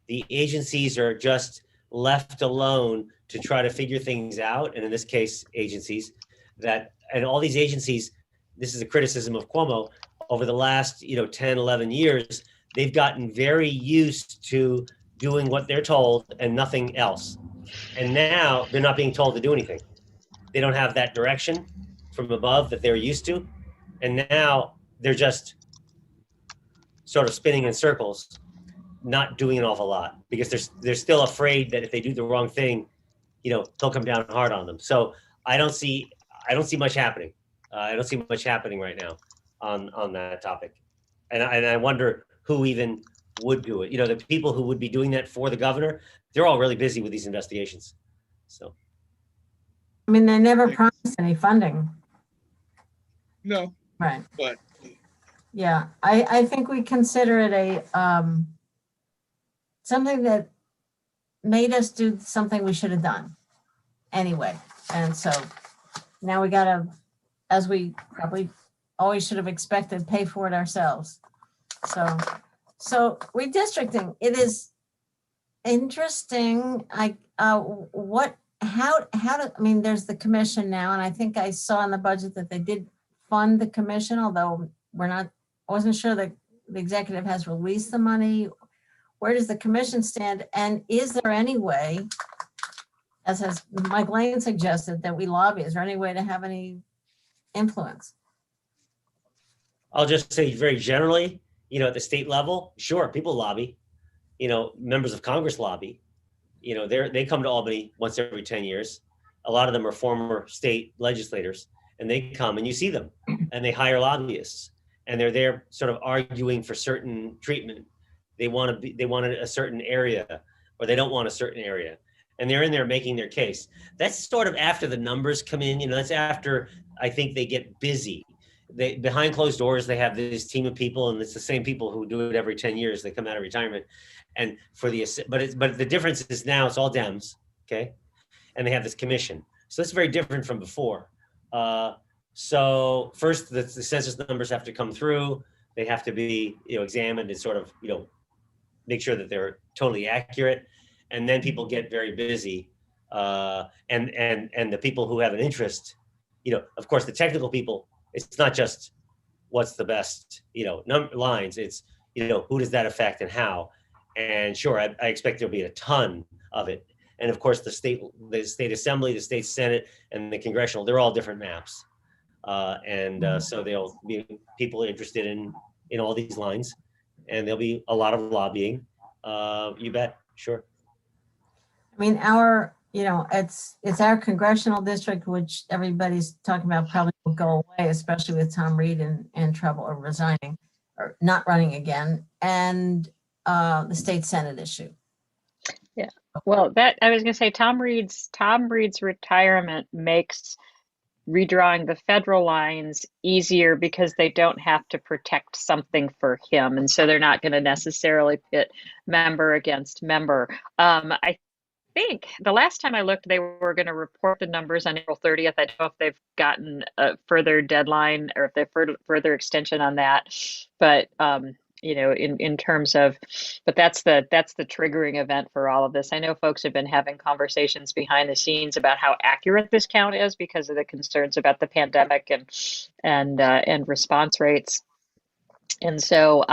The agencies are just left alone to try to figure things out. And in this case, agencies that and all these agencies, this is a criticism of Cuomo, over the last, 10, 11 years, they've gotten very used to doing what they're told and nothing else. And now they're not being told to do anything. They don't have that direction from above that they're used to. And now they're just sort of spinning in circles, not doing an awful lot because they're still afraid that if they do the wrong thing, he'll come down hard on them. So I don't see much happening. I don't see much happening right now on that topic. And I wonder who even would do it. The people who would be doing that for the governor, they're all really busy with these investigations. So. I mean, they never promised any funding. No. Right. But. Yeah, I think we consider it a, something that made us do something we should have done anyway. And so now we gotta, as we probably always should have expected, pay for it ourselves. So redistricting, it is interesting. There's the commission now, and I think I saw in the budget that they did fund the commission, although I wasn't sure that the executive has released the money. Where does the commission stand? And is there any way, as has Mike Lane suggested, that we lobby? Is there any way to have any influence? I'll just say very generally, at the state level, sure, people lobby, members of Congress lobby, they come to Albany once every 10 years. A lot of them are former state legislators, and they come and you see them and they hire lobbyists and they're there sort of arguing for certain treatment. They want a certain area, or they don't want a certain area. And they're in there making their case. That's sort of after the numbers come in, that's after I think they get busy. Behind closed doors, they have this team of people, and it's the same people who do it every 10 years. They come out of retirement, and but the difference is now it's all Dems, okay, and they have this commission. So that's very different from before. So first, the census numbers have to come through. They have to be examined and sort of make sure that they're totally accurate, and then people get very busy, and the people who have an interest, of course, the technical people. It's not just what's the best, lines. It's, who does that affect and how? And sure, I expect there'll be a ton of it. And of course, the state assembly, the state senate, and the congressional, they're all different maps. So there'll be people interested in all these lines, and there'll be a lot of lobbying. You bet, sure. I mean, it's our congressional district, which everybody's talking about probably will go away, especially with Tom Reed in trouble or resigning or not running again, and the state senate issue. Yeah, well, that I was going to say, Tom Reed's retirement makes redrawing the federal lines easier because they don't have to protect something for him, and so they're not going to necessarily pit member against member. I think the last time I looked, they were going to report the numbers on April 30th. I don't know if they've gotten a further deadline or if they've further extension on that. But in terms of, but that's the triggering event for all of this. I know folks have been having conversations behind the scenes about how accurate this count is because of the concerns about the pandemic and response rates. And so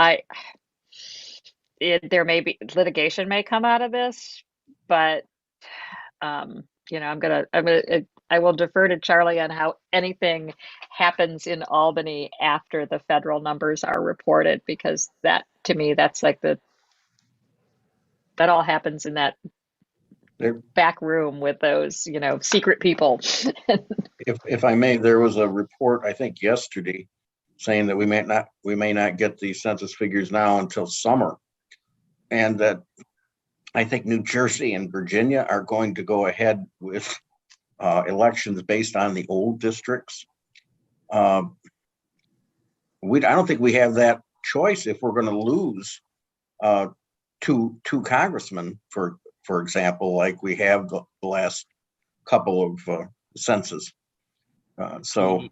there may be litigation may come out of this, but I will defer to Charlie on how anything happens in Albany after the federal numbers are reported, because that, to me, that's like that all happens in that back room with those, secret people. If I may, there was a report, I think yesterday, saying that we may not get the census figures now until summer, and that I think New Jersey and Virginia are going to go ahead with elections based on the old districts. I don't think we have that choice if we're going to lose two congressmen, for example, like we have the last couple of census. So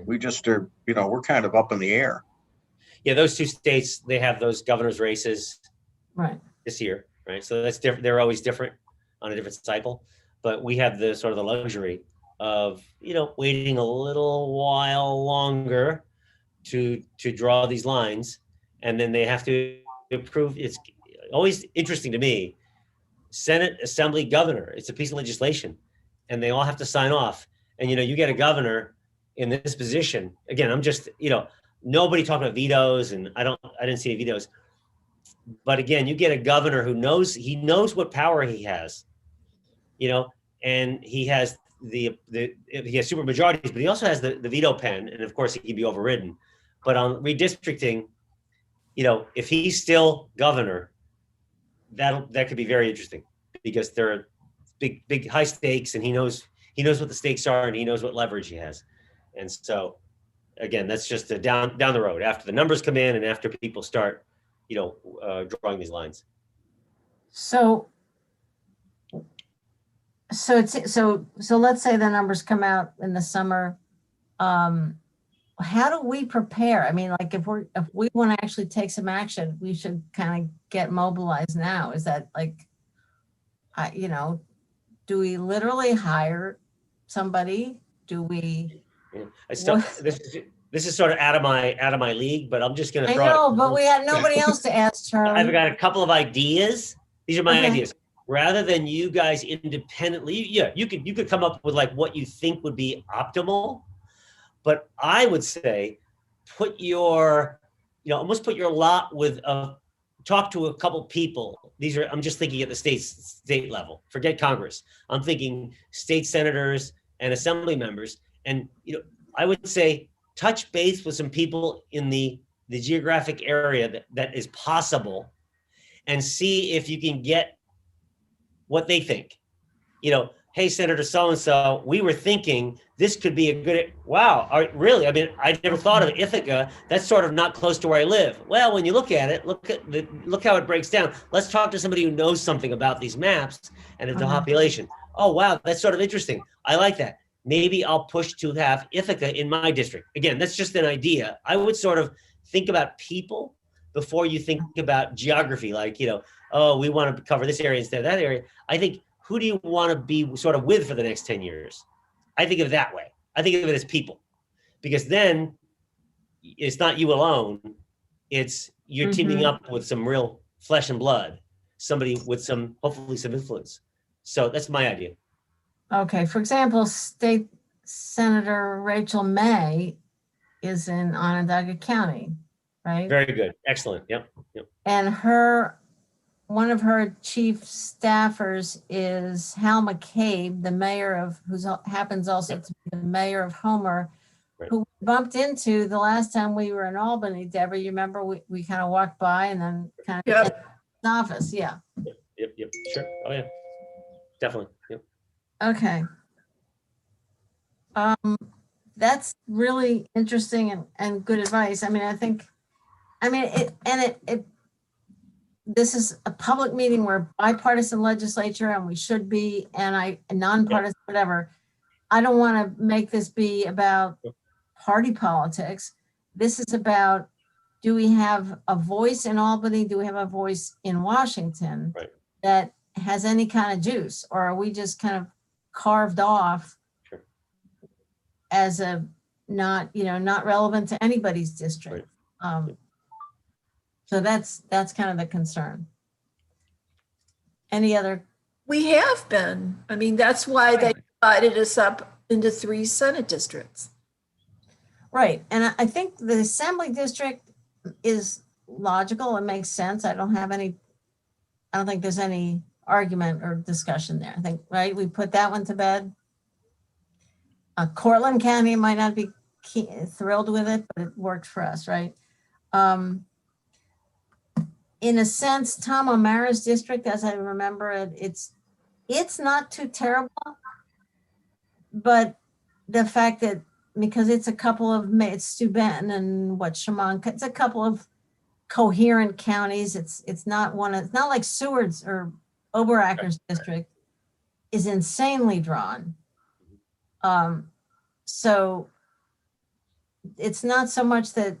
we just are, we're kind of up in the air. Yeah, those two states, they have those governor's races right this year. Right, so that's different. They're always different on a different cycle, but we have the sort of the luxury of, waiting a little while longer to draw these lines, and then they have to approve. It's always interesting to me. Senate, Assembly, Governor, it's a piece of legislation, and they all have to sign off. And, you get a governor in this position. Again, I'm just, nobody talking about vetoes, and I didn't see any vetoes. But again, you get a governor who knows what power he has, and he has he has super majorities, but he also has the veto pen, and of course he can be overridden. But on redistricting, if he's still governor, that could be very interesting, because there are big high stakes, and he knows what the stakes are, and he knows what leverage he has. And so again, that's just down the road after the numbers come in and after people start drawing these lines. So let's say the numbers come out in the summer. How do we prepare? I mean, like if we want to actually take some action, we should kind of get mobilized now. Is that like, do we literally hire somebody? Do we? Yeah. This is sort of out of my league, but I'm just going to throw. I know, but we had nobody else to ask, Charlie. I've got a couple of ideas. These are my ideas. Rather than you guys independently, you could come up with like what you think would be optimal. But I would say almost put your lot with talk to a couple people. I'm just thinking at the state level, forget Congress. I'm thinking state senators and assembly members. And, I would say touch base with some people in the geographic area that is possible, and see if you can get what they think. Hey, Senator so-and-so, we were thinking this could be a good, wow, really? I mean, I never thought of Ithaca. That's sort of not close to where I live. Well, when you look at it, look how it breaks down. Let's talk to somebody who knows something about these maps and the population. Oh, wow, that's sort of interesting. I like that. Maybe I'll push to have Ithaca in my district. Again, that's just an idea. I would sort of think about people before you think about geography. Like, we want to cover this area instead of that area. I think, who do you want to be sort of with for the next 10 years? I think of it that way. I think of it as people, because then it's not you alone. It's you're teaming up with some real flesh and blood, somebody with hopefully some influence. So that's my idea. Okay. For example, State Senator Rachel May is in Onondaga County, right? Very good. Excellent. Yep. And one of her chief staffers is Hal McCabe, the mayor who happens also to be the mayor of Homer, who we bumped into the last time we were in Albany. Deborah, you remember we kind of walked by and then kind of in the office. Yeah. Yep. Sure. Oh yeah. Definitely. Yep. Okay. That's really interesting and good advice. I mean, this is a public meeting. We're bipartisan legislature, and we should be, and nonpartisan, whatever. I don't want to make this be about party politics. This is about, do we have a voice in Albany? Do we have a voice in Washington that has any kind of juice? Or are we just kind of carved off as not relevant to anybody's district? So that's kind of the concern. Any other? We have been. I mean, that's why they divided us up into 3 Senate districts. Right. And I think the Assembly district is logical. It makes sense. I don't think there's any argument or discussion there. I think, right, we put that one to bed. Cortland County might not be thrilled with it, but it worked for us, right? In a sense, Tom O'Mara's district, as I remember it, it's not too terrible, but the fact that, because it's a couple of, it's Steuben and Shaman, it's a couple of coherent counties. It's not like Seward's or Oberacker's district is insanely drawn. So it's not so much that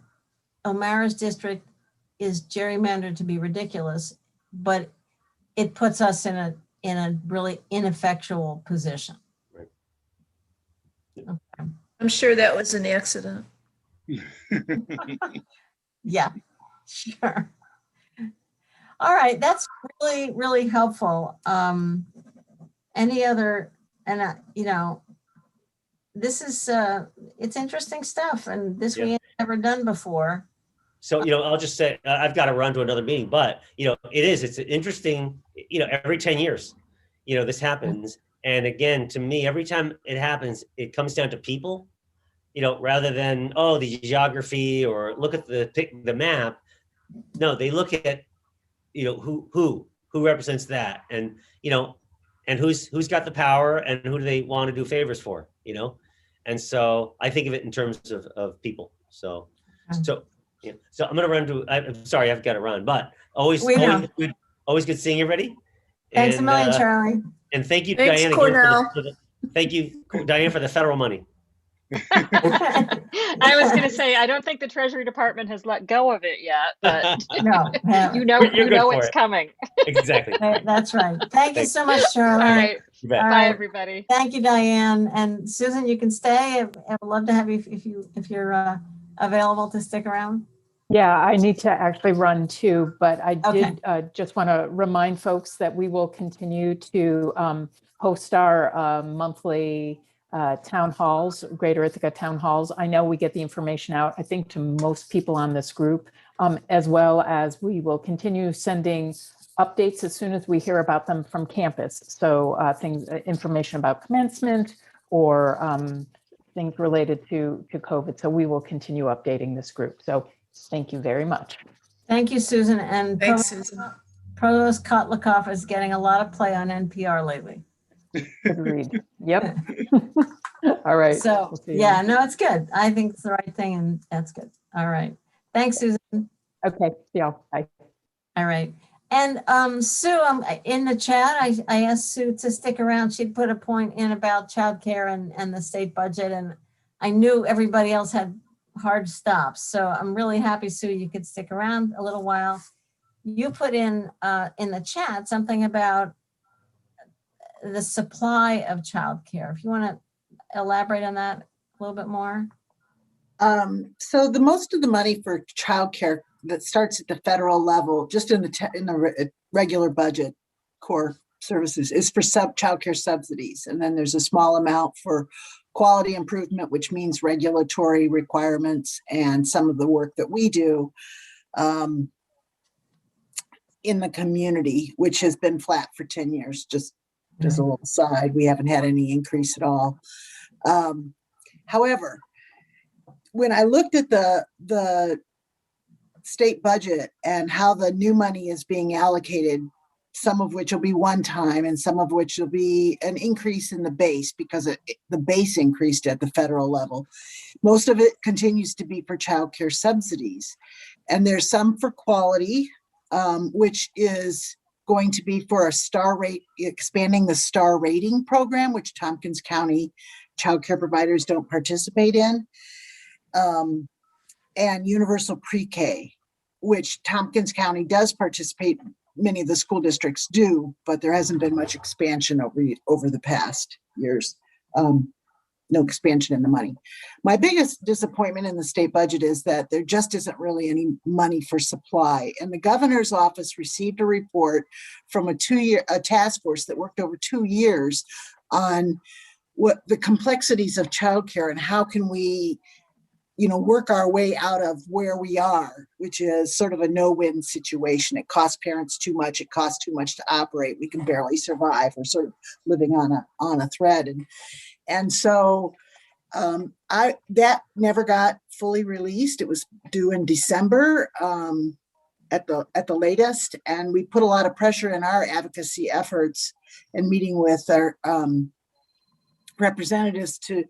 O'Mara's district is gerrymandered to be ridiculous, but it puts us in a really ineffectual position. Right. I'm sure that was an accident. Yeah, sure. All right, that's really, really helpful. Any other, and you know, this is, it's interesting stuff, and this we ain't never done before. So, I'll just say, I've got to run to another meeting, but, it's interesting, every 10 years, this happens. And again, to me, every time it happens, it comes down to people, rather than, oh, the geography or look at the map. No, they look at, who represents that, and, and who's got the power and who do they want to do favors for, And so I think of it in terms of people. So I'm going to run to, I'm sorry, I've got to run, but always good seeing everybody. Thanks a million, Charlie. And thank you, Thanks, Diane, Cornell. thank you, Diane, for the federal money. I was going to say, I don't think the Treasury Department has let go of it yet, but No, you know it's it. coming. Exactly. that's right. Thank you so much, Charlie. All right. You bet. All Bye, right. everybody. Thank you, Diane. And Susan, you can stay. I would love to have you if you're available to stick around. Yeah, I need to actually run too, but I Okay. did just want to remind folks that we will continue to host our monthly town halls, Greater Ithaca town halls. I know we get the information out, I think, to most people on this group, as well as we will continue sending updates as soon as we hear about them from campus. So information about commencement or things related to COVID. So we will continue updating this group. So thank you very much. Thank you, Susan. And Thanks, Susan. Provost Kotlikoff is getting a lot of play on NPR lately. Agreed. Yep. All right. So, We'll see you. yeah, no, it's good. I think it's the right thing, and that's good. All right. Thanks, Susan. Okay. See y'all. Bye. All right. And Sue, in the chat, I asked Sue to stick around. She'd put a point in about childcare and the state budget, and I knew everybody else had hard stops. So I'm really happy, Sue, you could stick around a little while. You put in the chat something about the supply of childcare. If you want to elaborate on that a little bit more. So the most of the money for childcare that starts at the federal level, just in the regular budget, core services, is for childcare subsidies, and then there's a small amount for quality improvement, which means regulatory requirements and some of the work that we do in the community, which has been flat for 10 years. Just a little side, we haven't had any increase at all. However, when I looked at the state budget and how the new money is being allocated, some of which will be one time and some of which will be an increase in the base because the base increased at the federal level. Most of it continues to be for childcare subsidies. And there's some for quality, which is going to be for a star rate, expanding the star rating program, which Tompkins County childcare providers don't participate in, and universal pre-K, which Tompkins County does participate. Many of the school districts do, but there hasn't been much expansion over the past years. No expansion in the money. My biggest disappointment in the state budget is that there just isn't really any money for supply. And the governor's office received a report from a task force that worked over 2 years on what the complexities of childcare and how can we, work our way out of where we are, which is sort of a no-win situation. It costs parents too much. It costs too much to operate. We can barely survive. We're sort of living on a thread. And so that never got fully released. It was due in December at the latest. And we put a lot of pressure in our advocacy efforts and meeting with our representatives to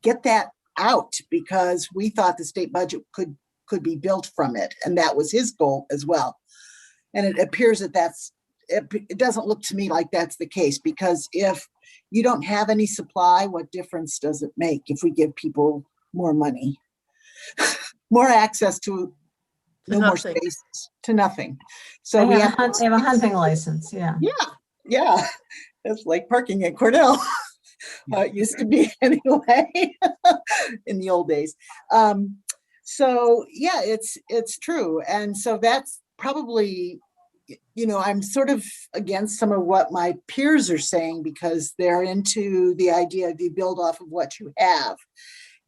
get that out, because we thought the state budget could be built from it. And that was his goal as well. And it appears that it doesn't look to me like that's the case, because if you don't have any supply, what difference does it make if we give people more money, more access to more spaces, to nothing? So they have a hunting license. Yeah. Yeah. It's like parking at Cornell. It used to be anyway, in the old days. So yeah, it's true. And so that's probably, I'm sort of against some of what my peers are saying, because they're into the idea of you build off of what you have.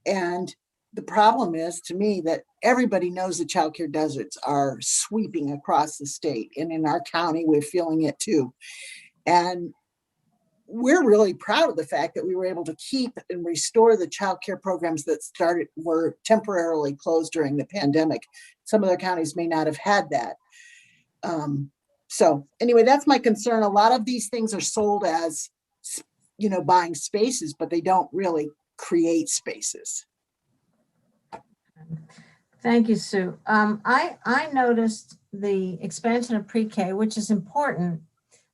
And the problem is, to me, that everybody knows the childcare deserts are sweeping across the state, and in our county, we're feeling it too. And we're really proud of the fact that we were able to keep and restore the childcare programs that were temporarily closed during the pandemic. Some other counties may not have had that. So anyway, that's my concern. A lot of these things are sold as, buying spaces, but they don't really create spaces. Thank you, Sue. I noticed the expansion of pre-K, which is important,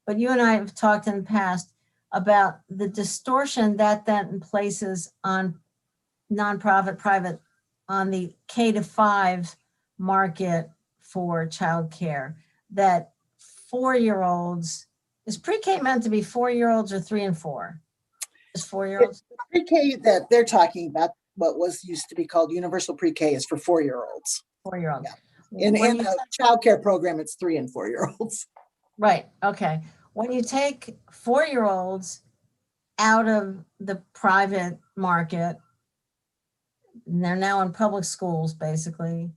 but you and I have talked in the past about the distortion that places on nonprofit, private, on the K-5 market for childcare. That 4-year-olds, is pre-K meant to be 4-year-olds or 3 and 4? Just 4-year-olds? Pre-K that they're talking about, what was used to be called universal pre-K, is for 4-year-olds. 4-year-olds. Yeah. In the childcare program, it's 3 and 4-year-olds. Right. Okay. When you take 4-year-olds out of the private market, and they're now in public schools, basically,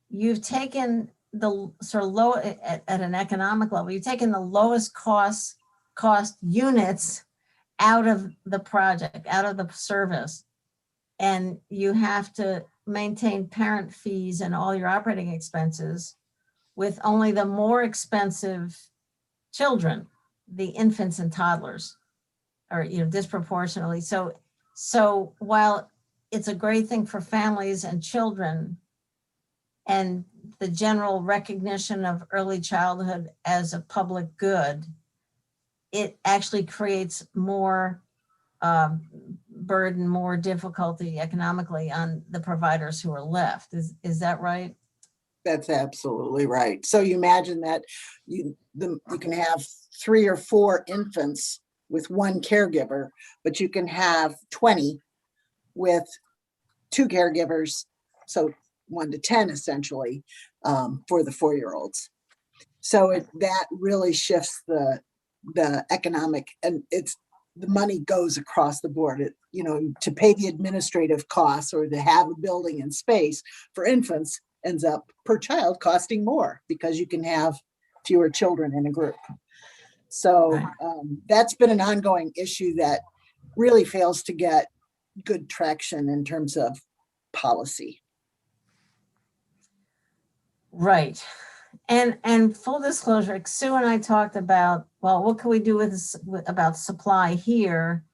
you've taken the sort of low at an economic level, you've taken the lowest cost units out of the project, out of the service. And you have to maintain parent fees and all your operating expenses with only the more expensive children, the infants and toddlers, or disproportionately. So while it's a great thing for families and children, and the general recognition of early childhood as a public good, it actually creates more burden, more difficulty economically on the providers who are left. Is that right? That's absolutely right. So you imagine that you can have 3 or 4 infants with one caregiver, but you can have 20 with 2 caregivers. So 1 to 10 essentially, for the 4-year-olds. So that really shifts the economic, and the money goes across the board. To pay the administrative costs or to have a building and space for infants ends up per child costing more, because you can have fewer children in a group. So that's been an ongoing issue that really fails to get good traction in terms of policy. Right. And full disclosure, Sue and I talked about, well, what can we do about supply here,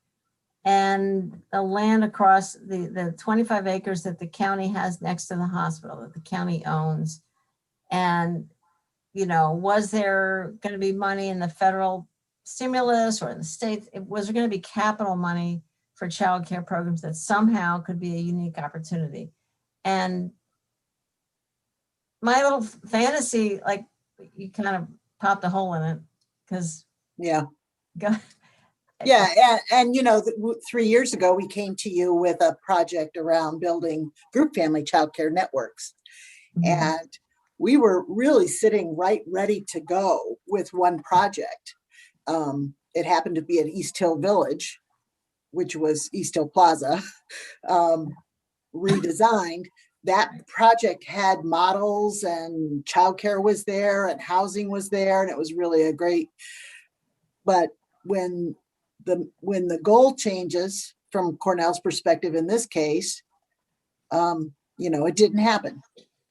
and the land across the 25 acres that the county has next to the hospital that the county owns. And, was there going to be money in the federal stimulus or in the state? Was there going to be capital money for childcare programs that somehow could be a unique opportunity? And my little fantasy, like, you kind of popped a hole in it, because Yeah. Yeah. And 3 years ago, we came to you with a project around building group family childcare networks. Mm-hmm. And we were really sitting right ready to go with one project. It happened to be at East Hill Village, which was East Hill Plaza, redesigned. That project had models, and childcare was there, and housing was there, and it was really a great. But when the goal changes from Cornell's perspective in this case, it didn't happen.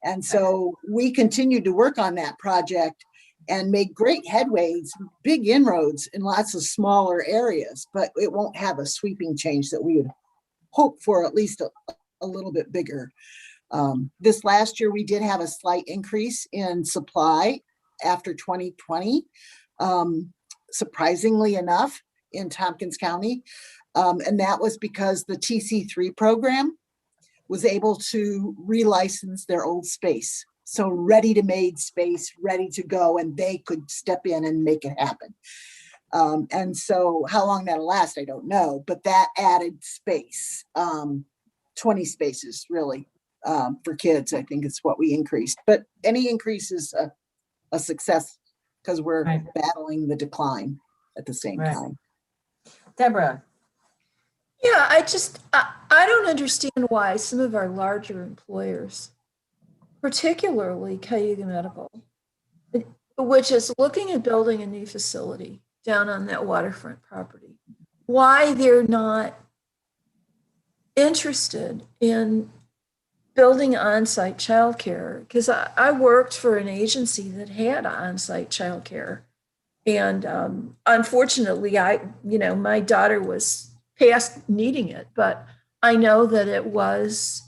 And so we continued to work on that project and made great headways, big inroads in lots of smaller areas, but it won't have a sweeping change that we would hope for, at least a little bit bigger. This last year, we did have a slight increase in supply after 2020, surprisingly enough, in Tompkins County. And that was because the TC3 program was able to relicense their old space. So ready-to-made space, ready to go, and they could step in and make it happen. And so how long that'll last, I don't know, but that added space, 20 spaces really, for kids, I think is what we increased. But any increase is a success because we're Right. battling the decline at the same Right. time. Deborah, Yeah, I don't understand why some of our larger employers, particularly Cayuga Medical, which is looking at building a new facility down on that waterfront property, why they're not interested in building on-site childcare. Because I worked for an agency that had on-site childcare. And unfortunately, my daughter was past needing it, but I know that it was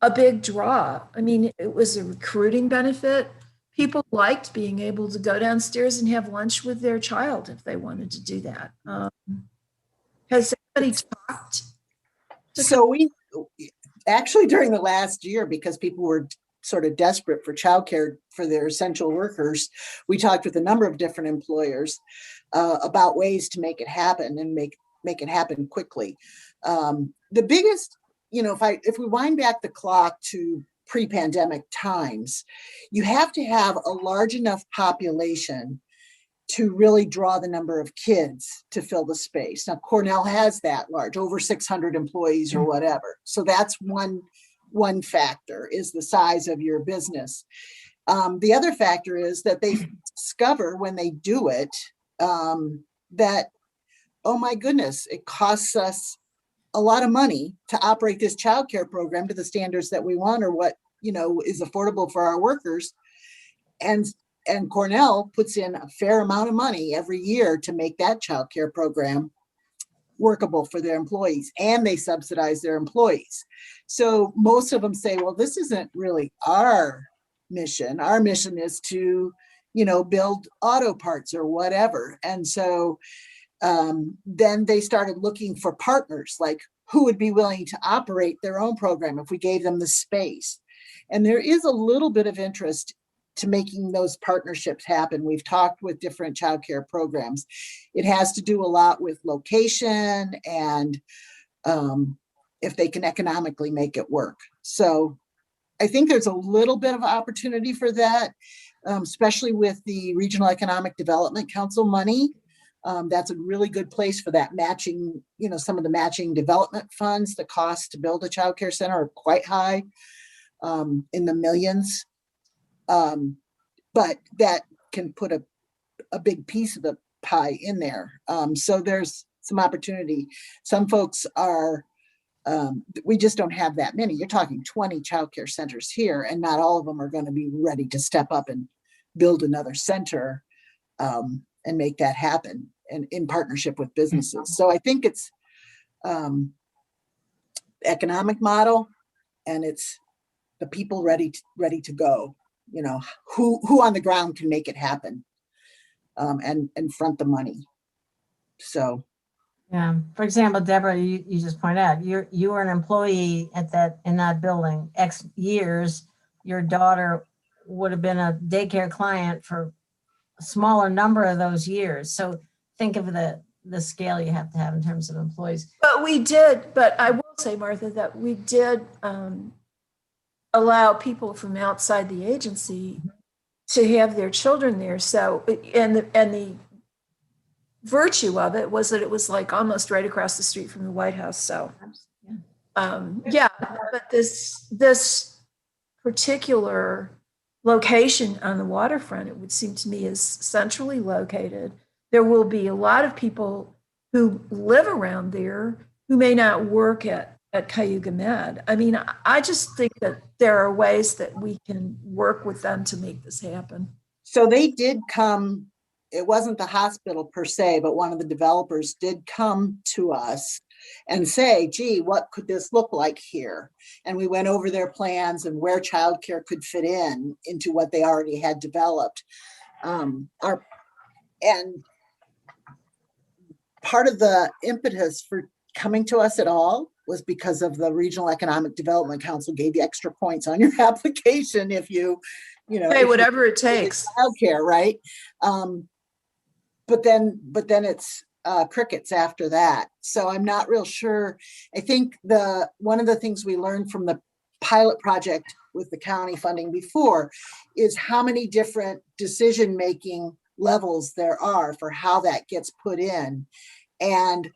a big draw. I mean, it was a recruiting benefit. People liked being able to go downstairs and have lunch with their child if they wanted to do that. Has anybody talked? So we actually during the last year, because people were sort of desperate for childcare for their essential workers, we talked with a number of different employers about ways to make it happen and make it happen quickly. The biggest, if we wind back the clock to pre-pandemic times, you have to have a large enough population to really draw the number of kids to fill the space. Now, Cornell has that large, over 600 employees or whatever. So that's one factor, is the size of your business. The other factor is that they discover when they do it that, oh my goodness, it costs us a lot of money to operate this childcare program to the standards that we want, or what is affordable for our workers. And Cornell puts in a fair amount of money every year to make that childcare program workable for their employees, and they subsidize their employees. So most of them say, well, this isn't really our mission. Our mission is to, build auto parts or whatever. And so then they started looking for partners, like who would be willing to operate their own program if we gave them the space. And there is a little bit of interest to making those partnerships happen. We've talked with different childcare programs. It has to do a lot with location and if they can economically make it work. So I think there's a little bit of opportunity for that, especially with the Regional Economic Development Council money. That's a really good place for that matching, some of the matching development funds. The cost to build a childcare center are quite high, in the millions. But that can put a big piece of the pie in there. So there's some opportunity. Some folks are, we just don't have that many. You're talking 20 childcare centers here, and not all of them are going to be ready to step up and build another center and make that happen, and in partnership with businesses. So I think it's economic model, and it's the people ready to go. Who on the ground can make it happen, and front the money. So, yeah. For example, Deborah, you just point out you were an employee in that building X years. Your daughter would have been a daycare client for a smaller number of those years. So think of the scale you have to have in terms of employees. But I will say, Martha, that we did allow people from outside the agency to have their children there. So, and the virtue of it was that it was like almost right across the street from the White House. So, but this particular location on the waterfront, it would seem to me, is centrally located. There will be a lot of people who live around there who may not work at Cayuga Med. I mean, I just think that there are ways that we can work with them to make this happen. So they did come, it wasn't the hospital per se, but one of the developers did come to us and say, gee, what could this look like here? And we went over their plans and where childcare could fit into what they already had developed. And part of the impetus for coming to us at all was because of the Regional Economic Development Council gave you extra points on your application if you pay whatever it takes. Childcare, right? but then it's crickets after that. So I'm not real sure. I think one of the things we learned from the pilot project with the county funding before is how many different decision-making levels there are for how that gets put in, and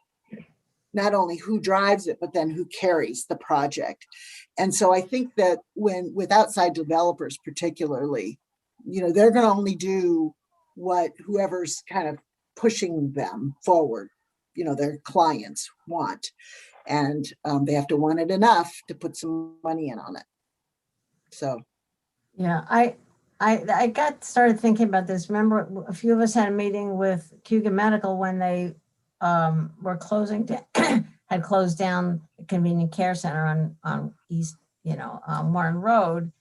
not only who drives it, but then who carries the project. And so I think that with outside developers particularly, they're going to only do what whoever's kind of pushing them forward, their clients want. And they have to want it enough to put some money in on it. So. Yeah, I got started thinking about this. Remember, a few of us had a meeting with Cuga Medical when they were had closed down the convenient care center on East, Warren Road.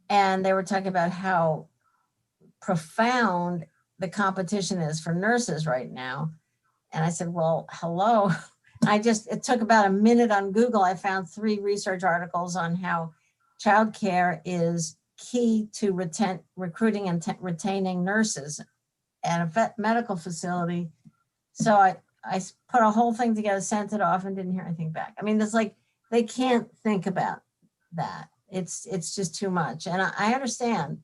And they were talking about how profound the competition is for nurses right now. And I said, well, hello. It took about a minute on Google. I found 3 research articles on how childcare is key to recruiting and retaining nurses at a medical facility. So I put a whole thing together, sent it off, and didn't hear anything back. I mean, it's like they can't think about that. It's just too much. And I understand.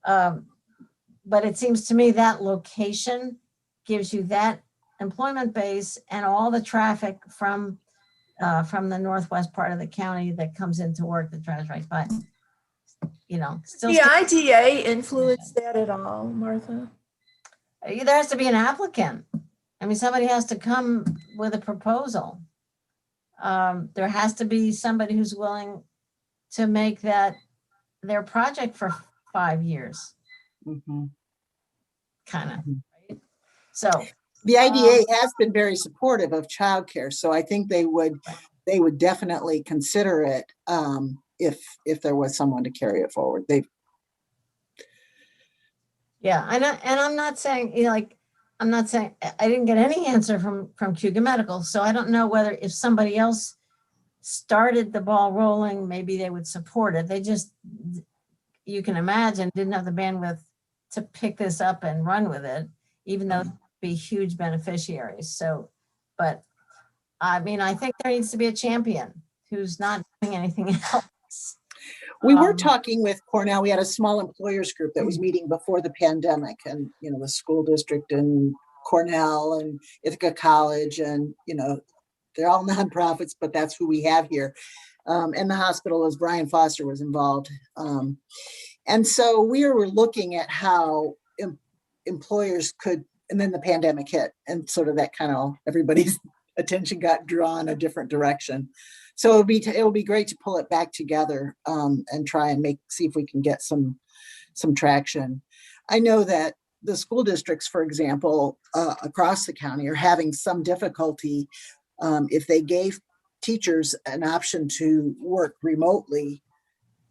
But it seems to me that location gives you that employment base and all the traffic from the northwest part of the county that comes into work that drives right by. Still The IDA influence that at all, Martha? there has to be an applicant. I mean, somebody has to come with a proposal. There has to be somebody who's willing to make that their project for 5 years. Mm-hmm. Kind of. Right? So the IDA has been very supportive of childcare, so I think they would definitely consider it if there was someone to carry it forward. I'm not saying I'm not saying I didn't get any answer from Cuga Medical, so I don't know whether if somebody else started the ball rolling, maybe they would support it. They just, you can imagine, didn't have the bandwidth to pick this up and run with it, even though they'd be huge beneficiaries. So, but I mean, I think there needs to be a champion who's not doing anything else. We were talking with Cornell. We had a small employers group that was meeting before the pandemic, and the school district and Cornell and Ithaca College, and they're all nonprofits, but that's who we have here. And the hospital, as Brian Foster was involved. And so we were looking at how employers could, and then the pandemic hit, and sort of that kind of everybody's attention got drawn a different direction. So it'll be great to pull it back together and try and see if we can get some traction. I know that the school districts, for example, across the county are having some difficulty if they gave teachers an option to work remotely.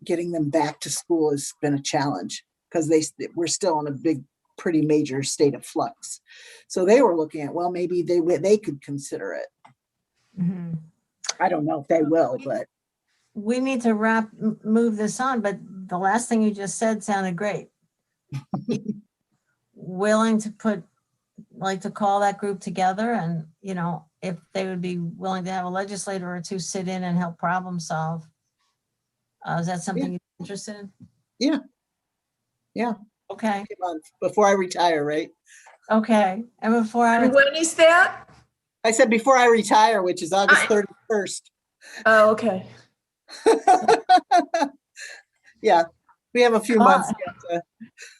Getting them back to school has been a challenge because we're still in a pretty major state of flux. So they were looking at, well, maybe they could consider it. Mm-hmm. I don't know if they will, but we need to move this on. But the last thing you just said sounded great. Willing to to call that group together, and if they would be willing to have a legislator or two sit in and help problem solve. Is that something you're interested in? Yeah. Okay. Before I retire, right? Okay. And before I And when is that? I said before I retire, which is August 31st. Oh, okay. Yeah, we have a few months yet.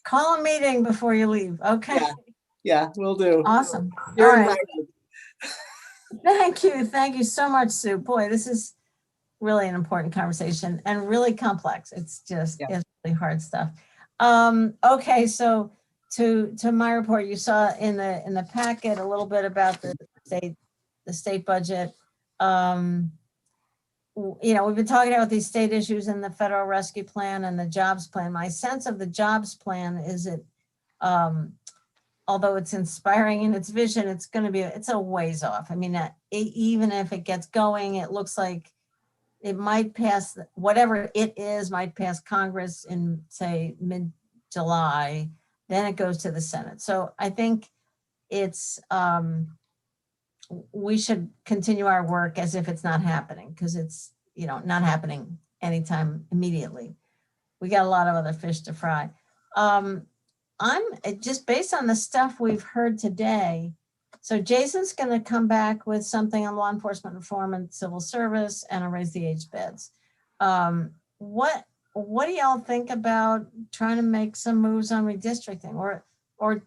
Call a meeting before you leave. Okay. Yeah, we'll do. Awesome. You're All right. invited. Thank you so much, Sue. Boy, this is really an important conversation and really complex. It's just it's really hard stuff. Okay, so to my report, you saw in the packet a little bit about the state budget. We've been talking about these state issues in the federal rescue plan and the jobs plan. My sense of the jobs plan is although it's inspiring in its vision, it's a ways off. I mean, even if it gets going, it looks like it might pass, whatever it is, might pass Congress in, say, mid-July, then it goes to the Senate. So I think it's, we should continue our work as if it's not happening, because it's, you know, not happening anytime immediately. We got a lot of other fish to fry. I'm just based on the stuff we've heard today. So Jason's going to come back with something on law enforcement reform and civil service and a raise the age beds. What do y'all think about trying to make some moves on redistricting, or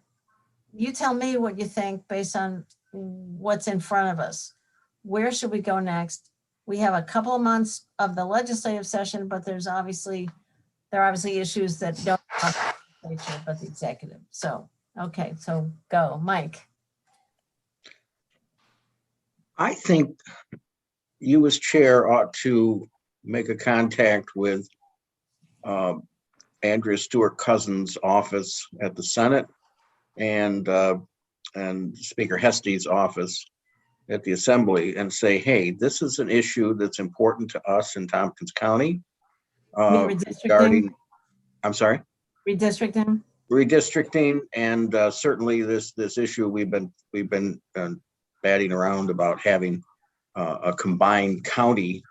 you tell me what you think based on what's in front of us? Where should we go next? We have a couple of months of the legislative session, but there are obviously issues that don't have the legislature, but the executive. So, okay, so go, Mike. I think you as chair ought to make a contact with Andrea Stewart Cousins' office at the Senate and Speaker Hesty's office at the Assembly and say, hey, this is an issue that's important to us in Tompkins County. Redistricting? I'm sorry? Redistricting? Redistricting, and certainly this issue we've been batting around about having a combined county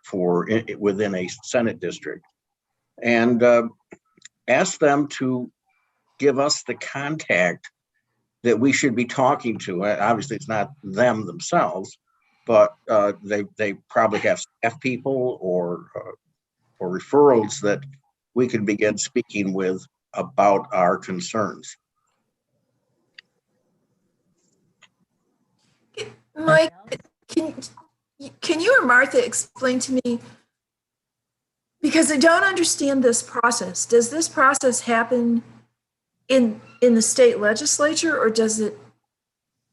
within a Senate district, and ask them to give us the contact that we should be talking to. Obviously, it's not them themselves, but they probably have staff people or referrals that we can begin speaking with about our concerns. Mike, can you or Martha explain to me, because I don't understand this process. Does this process happen in the state legislature, or does it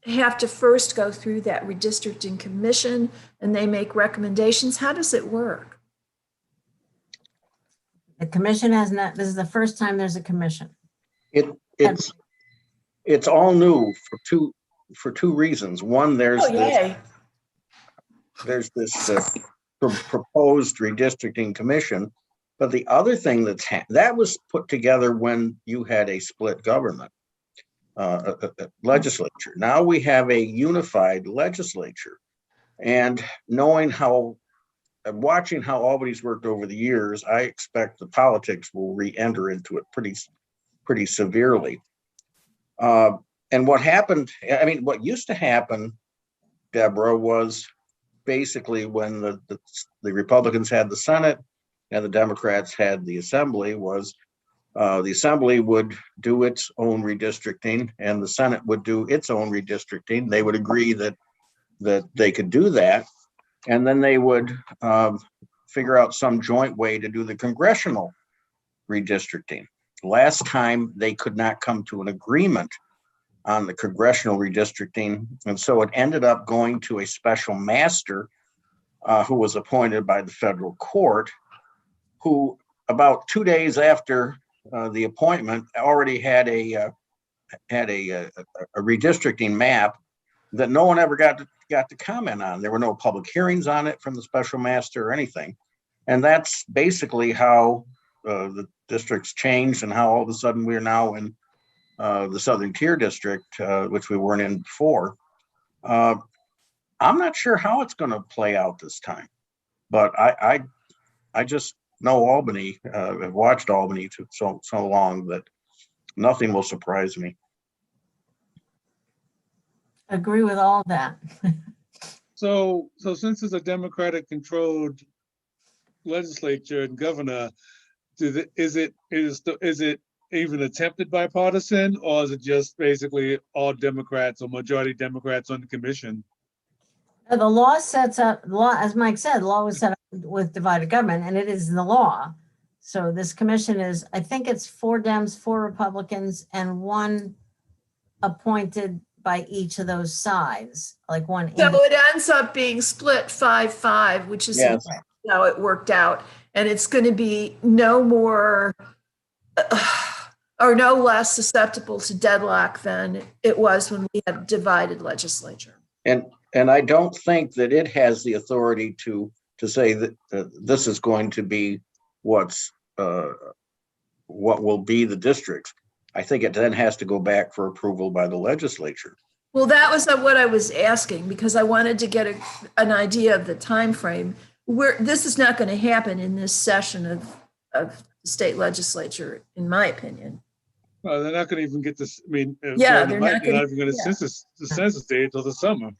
have to first go through that redistricting commission and they make recommendations? How does it work? The commission has not, this is the first time there's a commission. It's all new for two reasons. One, there's this proposed redistricting commission, but the other thing that was put together when you had a split government legislature. Now we have a unified legislature, and watching how Albany's worked over the years, I expect the politics will re-enter into it pretty severely. And what happened, I mean, what used to happen, Deborah, was basically when the Republicans had the Senate and the Democrats had the Assembly, was the Assembly would do its own redistricting and the Senate would do its own redistricting. They would agree that they could do that. And then they would figure out some joint way to do the congressional redistricting. Last time they could not come to an agreement on the congressional redistricting. And so it ended up going to a special master who was appointed by the federal court, who about 2 days after the appointment already had a redistricting map that no one ever got to comment on. There were no public hearings on it from the special master or anything. And that's basically how the districts changed and how all of a sudden we're now in the Southern Tier District, which we weren't in before. I'm not sure how it's going to play out this time, but I just know Albany. I've watched Albany so long that nothing will surprise me. Agree with all that. So since it's a Democratic controlled legislature and governor, is it even attempted bipartisan, or is it just basically all Democrats or majority Democrats on the commission? The law sets up, as Mike said, the law was set up with divided government, and it is the law. So this commission is, I think it's 4 Dems, 4 Republicans, and 1 appointed by each of those sides, like one. So it ends up being split 5-5, which is how it worked out. And it's going to be no more or no less susceptible to deadlock than it was when we had divided legislature. And I don't think that it has the authority to say that this is going to be what will be the districts. I think it then has to go back for approval by the legislature. Well, that was what I was asking, because I wanted to get an idea of the time frame. This is not going to happen in this session of the state legislature, in my opinion. Well, they're not gonna even get this, I mean, Yeah, they're not even gonna census, the census date until the summer.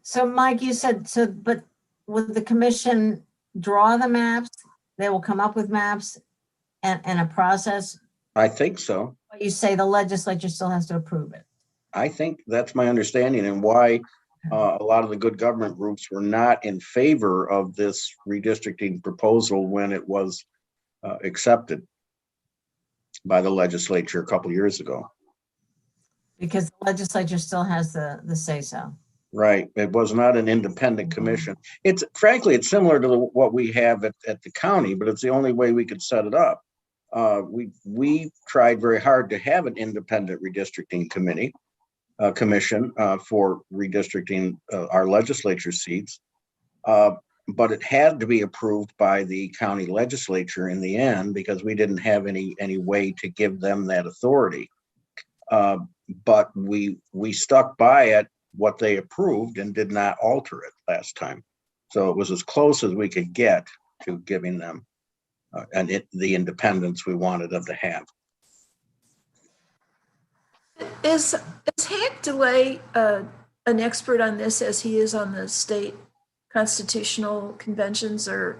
So Mike, you said, but would the commission draw the maps? They will come up with maps and a process? I think so. But you say the legislature still has to approve it. I think that's my understanding, and why a lot of the good government groups were not in favor of this redistricting proposal when it was accepted by the legislature a couple years ago. Because the legislature still has the say-so. Right. It was not an independent commission. It's frankly, it's similar to what we have at the county, but it's the only way we could set it up. We tried very hard to have an independent redistricting commission for redistricting our legislature seats. But it had to be approved by the county legislature in the end, because we didn't have any way to give them that authority. But we stuck by it, what they approved, and did not alter it last time. So it was as close as we could get to giving them the independence we wanted them to have. Is Hank DeLay an expert on this, as he is on the state constitutional conventions? Or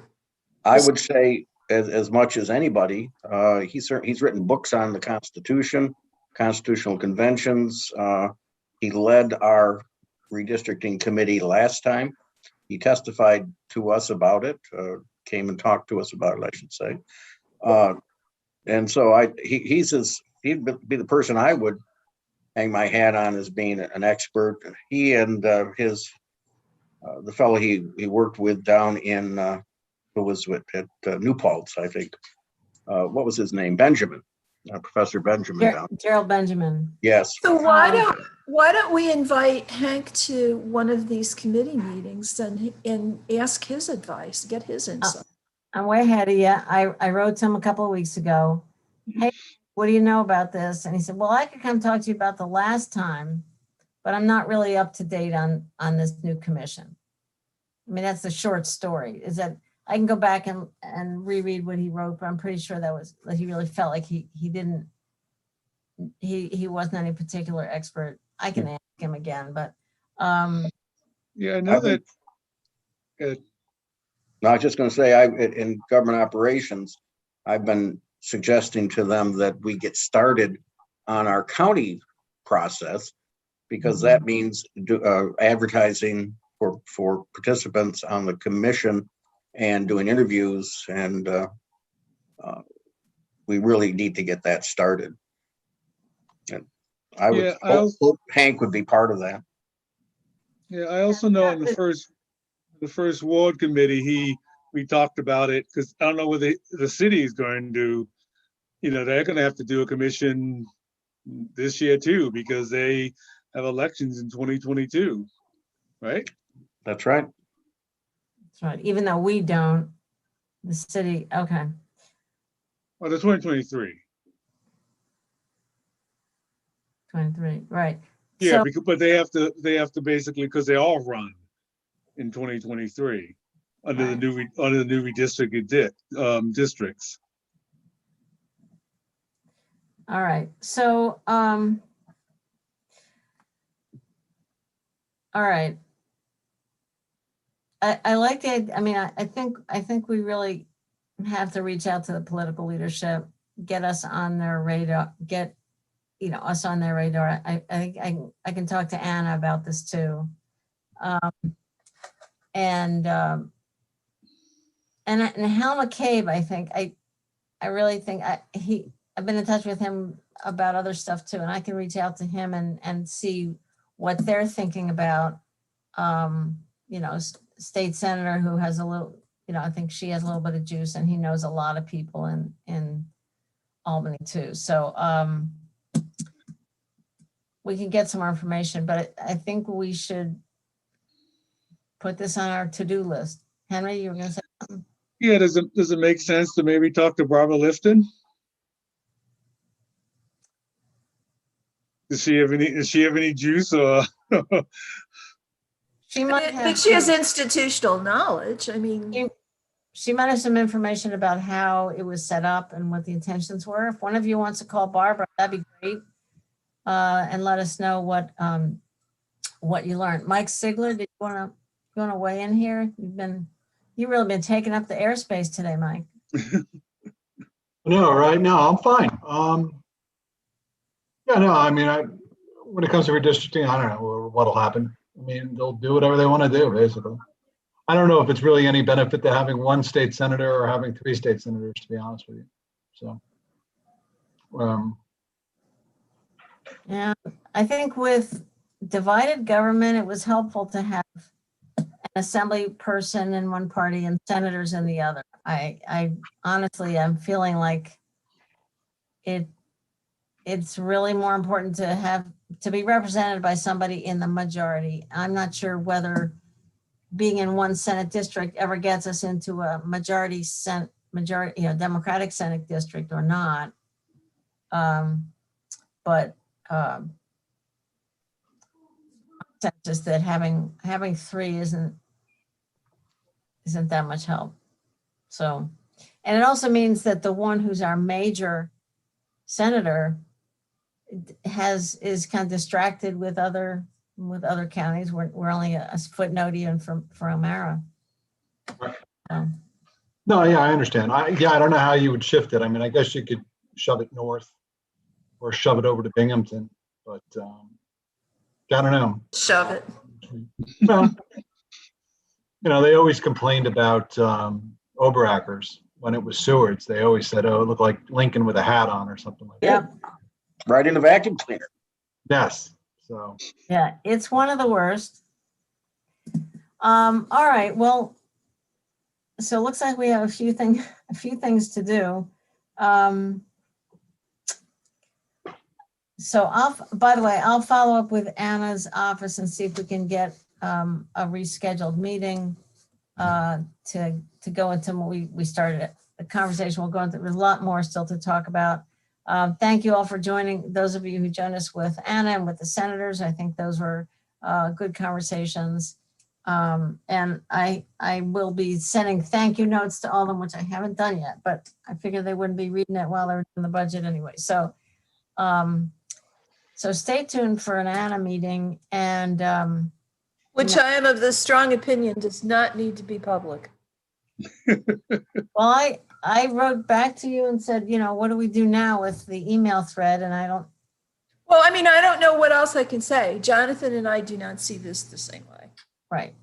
I would say as much as anybody. He's written books on the Constitution, constitutional conventions. He led our redistricting committee last time. He testified to us about it, came and talked to us about it, I should say. And so he'd be the person I would hang my hat on as being an expert. He and the fellow he worked with down in who was at New Paltz, I think. What was his name? Benjamin, Professor Benjamin. Gerald Benjamin. Yes. so why don't we invite Hank to one of these committee meetings and ask his advice, get his insight? I'm way ahead of you. I wrote to him a couple of weeks ago. Hey, what do you know about this? And he said, well, I could come talk to you about the last time, but I'm not really up to date on this new commission. I mean, that's the short story, is that I can go back and reread what he wrote, but I'm pretty sure that he really felt like he wasn't any particular expert. I can ask him again, but Yeah, I know that. No, I was just going to say, in government operations, I've been suggesting to them that we get started on our county process, because that means advertising for participants on the commission and doing interviews, and we really need to get that started. And I would hope Hank would be part of that. Yeah, I also know in the first ward committee, we talked about it, because I don't know whether the city is going to, they're going to have to do a commission this year too, because they have elections in 2022, right? That's right. that's right. Even though we don't, the city, okay. Well, the 2023. 23, right. Yeah, So, but they have to basically, because they all run in 2023 under the new redistricted districts. all right. So, all right. I like it. I mean, I think we really have to reach out to the political leadership, get us on their radar, get us on their radar. I can talk to Anna about this too. And Hal McCabe, I really think I've been in touch with him about other stuff too, and I can reach out to him and see what they're thinking about. State senator who has a little, I think she has a little bit of juice, and he knows a lot of people in Albany too. So we can get some more information, but I think we should put this on our to-do list. Henry, you were going to say something? Yeah, does it make sense to maybe talk to Barbara Lifton? Does she have any juice or? She might But have, she has institutional knowledge. I mean, she might have some information about how it was set up and what the intentions were. If one of you wants to call Barbara, that'd be great. And let us know what you learned. Mike Sigler, did you want to weigh in here? You've really been taking up the airspace today, Mike. No, right now I'm fine. Yeah, no, I mean, when it comes to redistricting, I don't know what'll happen. I mean, they'll do whatever they want to do, basically. I don't know if it's really any benefit to having one state senator or having 3 state senators, to be honest with you. So, Yeah, I think with divided government, it was helpful to have an assembly person in one party and senators in the other. I honestly, I'm feeling like it's really more important to be represented by somebody in the majority. I'm not sure whether being in one Senate district ever gets us into a majority, Democratic Senate district or not. But just that having 3 isn't that much help. So, and it also means that the one who's our major senator is kind of distracted with other counties. We're only a footnote even for O'Mara. no, yeah, I understand. I don't know how you would shift it. I mean, I guess you could shove it north or shove it over to Binghamton, but I don't know. shove it. Well, they always complained about Oberackers when it was Seward's. They always said, "Oh, it looked like Lincoln with a hat on," or something like that. Yeah. Right in the vacuum cleaner. Yes. So. Yeah, it's one of the worst. All right. Well, so it looks like we have a few things to do. So by the way, I'll follow up with Anna's office and see if we can get a rescheduled meeting to go into what we started the conversation. We'll go into, there's a lot more still to talk about. Thank you all for joining. Those of you who joined us with Anna and with the senators, I think those were good conversations. And I will be sending thank you notes to all of them, which I haven't done yet, but I figured they wouldn't be reading it while they're in the budget anyway. So, so stay tuned for an Anna meeting, and Which I am of the strong opinion does not need to be public. well, I wrote back to you and said, what do we do now with the email thread? And I don't. Well, I mean, I don't know what else I can say. Jonathan and I do not see this the same way. Right.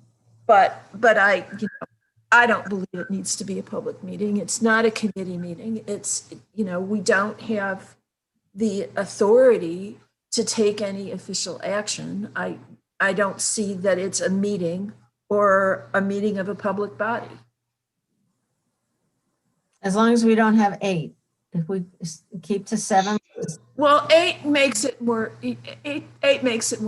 But I don't believe it needs to be a public meeting. It's not a committee meeting. It's, we don't have the authority to take any official action. I don't see that it's a meeting or a meeting of a public body. As long as we don't have 8, if we keep to 7. Well, 8 makes it more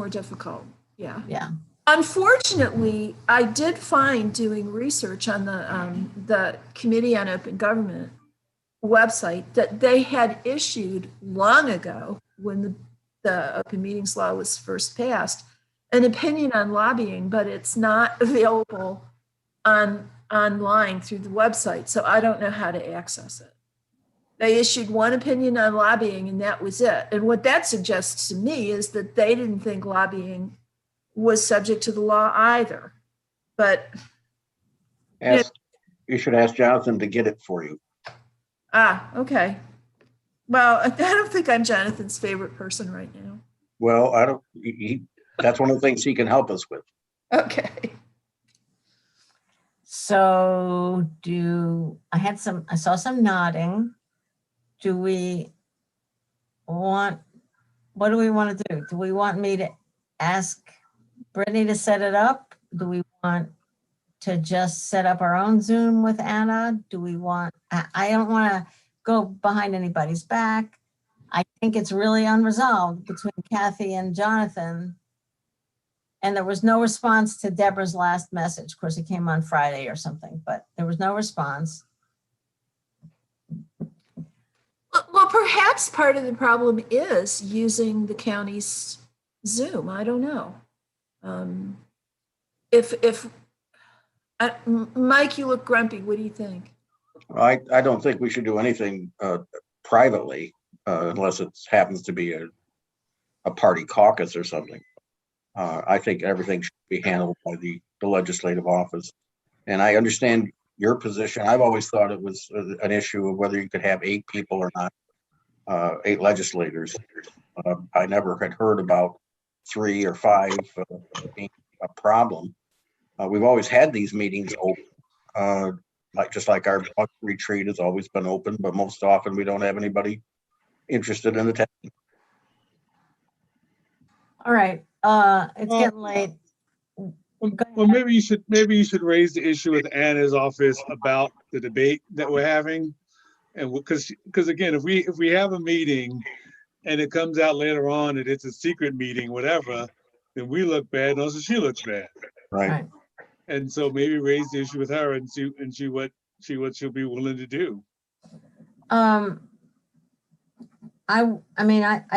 difficult. Yeah. Yeah. Unfortunately, I did find doing research on the Committee on Open Government website that they had issued long ago when the Open Meetings Law was first passed, an opinion on lobbying, but it's not available online through the website. So I don't know how to access it. They issued one opinion on lobbying and that was it. And what that suggests to me is that they didn't think lobbying was subject to the law either. But you should ask Jonathan to get it for you. Okay. Well, I don't think I'm Jonathan's favorite person right now. Well, that's one of the things he can help us with. Okay. So I saw some nodding. What do we want to do? Do we want me to ask Brittany to set it up? Do we want to just set up our own Zoom with Anna? I don't want to go behind anybody's back. I think it's really unresolved between Kathy and Jonathan. And there was no response to Deborah's last message. Of course, it came on Friday or something, but there was no response. Well, perhaps part of the problem is using the county's Zoom. I don't know. Mike, you look grumpy. What do you think? I don't think we should do anything privately unless it happens to be a party caucus or something. I think everything should be handled by the legislative office. And I understand your position. I've always thought it was an issue of whether you could have 8 people or not, 8 legislators. I never had heard about 3 or 5 being a problem. We've always had these meetings open, just like our retreat has always been open, but most often we don't have anybody interested in attending. All right, it's getting late. Well, maybe you should raise the issue with Anna's office about the debate that we're having. And because again, if we have a meeting and it comes out later on that it's a secret meeting, whatever, then we look bad and also she looks bad. Right. And so maybe raise the issue with her and see what she'll be willing to do. I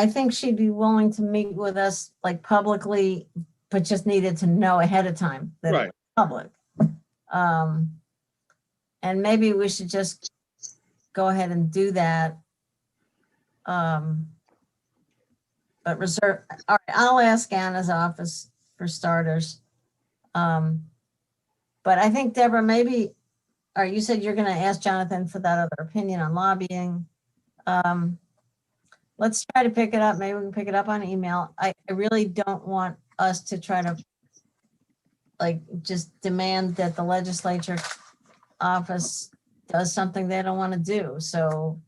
think she'd be willing to meet with us like publicly, but just needed to know ahead of time that Right. it's public. And maybe we should just go ahead and do that. But reserve, all right, I'll ask Anna's office for starters. But I think Deborah, maybe, all right, you said you're gonna ask Jonathan for that other opinion on lobbying. Let's try to pick it up. Maybe we can pick it up on email. I really don't want us to try to like just demand that the legislature office does something they don't want to do. So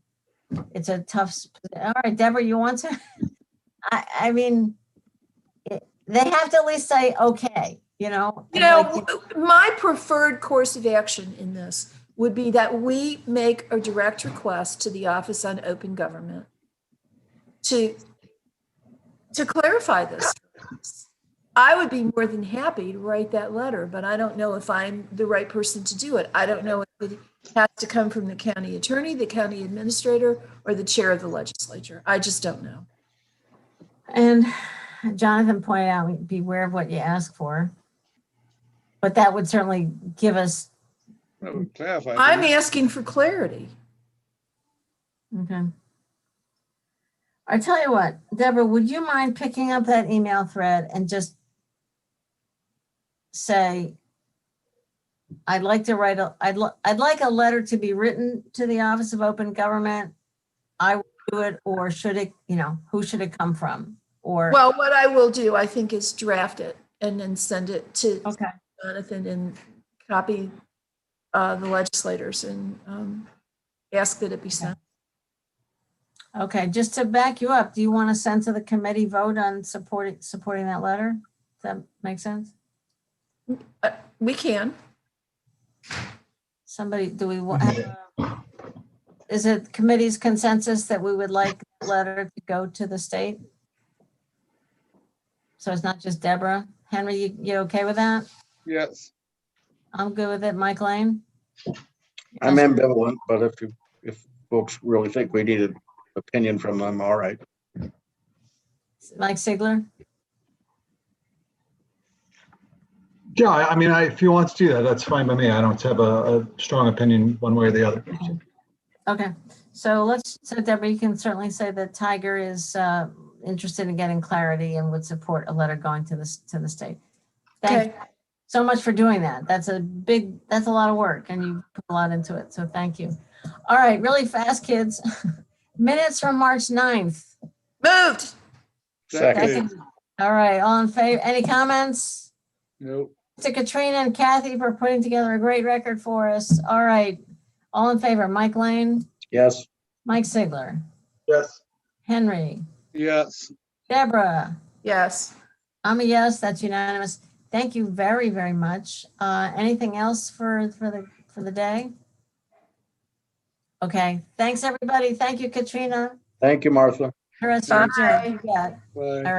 it's a tough, all right, Deborah, you want to? I mean, they have to at least say, okay, you know? My preferred course of action in this would be that we make a direct request to the Office on Open Government to clarify this. I would be more than happy to write that letter, but I don't know if I'm the right person to do it. I don't know if it has to come from the county attorney, the county administrator, or the chair of the legislature. I just don't know. And Jonathan pointed out, beware of what you ask for. But that would certainly give us. That would clarify. I'm asking for clarity. Okay. I tell you what, Deborah, would you mind picking up that email thread and just say, I'd like to write I'd like a letter to be written to the Office of Open Government. I will do it, or should it, who should it come from? Or well, what I will do, I think, is draft it and then send it to Jonathan and copy the legislators and ask that it be sent. Okay, just to back you up, do you want to send to the committee vote on supporting that letter? Does that make sense? We can. Somebody, do we want, is it committee's consensus that we would like the letter to go to the state? So it's not just Deborah. Henry, you okay with that? Yes. I'm good with it. Mike Lane? I'm ambivalent, but if folks really think we need an opinion from them, all right. Mike Sigler? Yeah, I mean, if he wants to do that, that's fine by me. I don't have a strong opinion one way or the other. Okay, so Deborah, you can certainly say that Tiger is interested in getting clarity and would support a letter going to the state. Thank you so much for doing that. That's a lot of work and you put a lot into it. So thank you. All right, really fast, kids. Minutes from March 9th. Moved. Second. All right, all in favor? Any comments? Nope. To Katrina and Kathy for putting together a great record for us. All right, all in favor? Mike Lane? Yes. Mike Sigler? Yes. Henry? Yes. Deborah? Yes. I'm a yes, that's unanimous. Thank you very, very much. Anything else for the day? Okay, thanks everybody. Thank you, Katrina. Thank you, Martha. The rest of your job. You got. Bye. All right.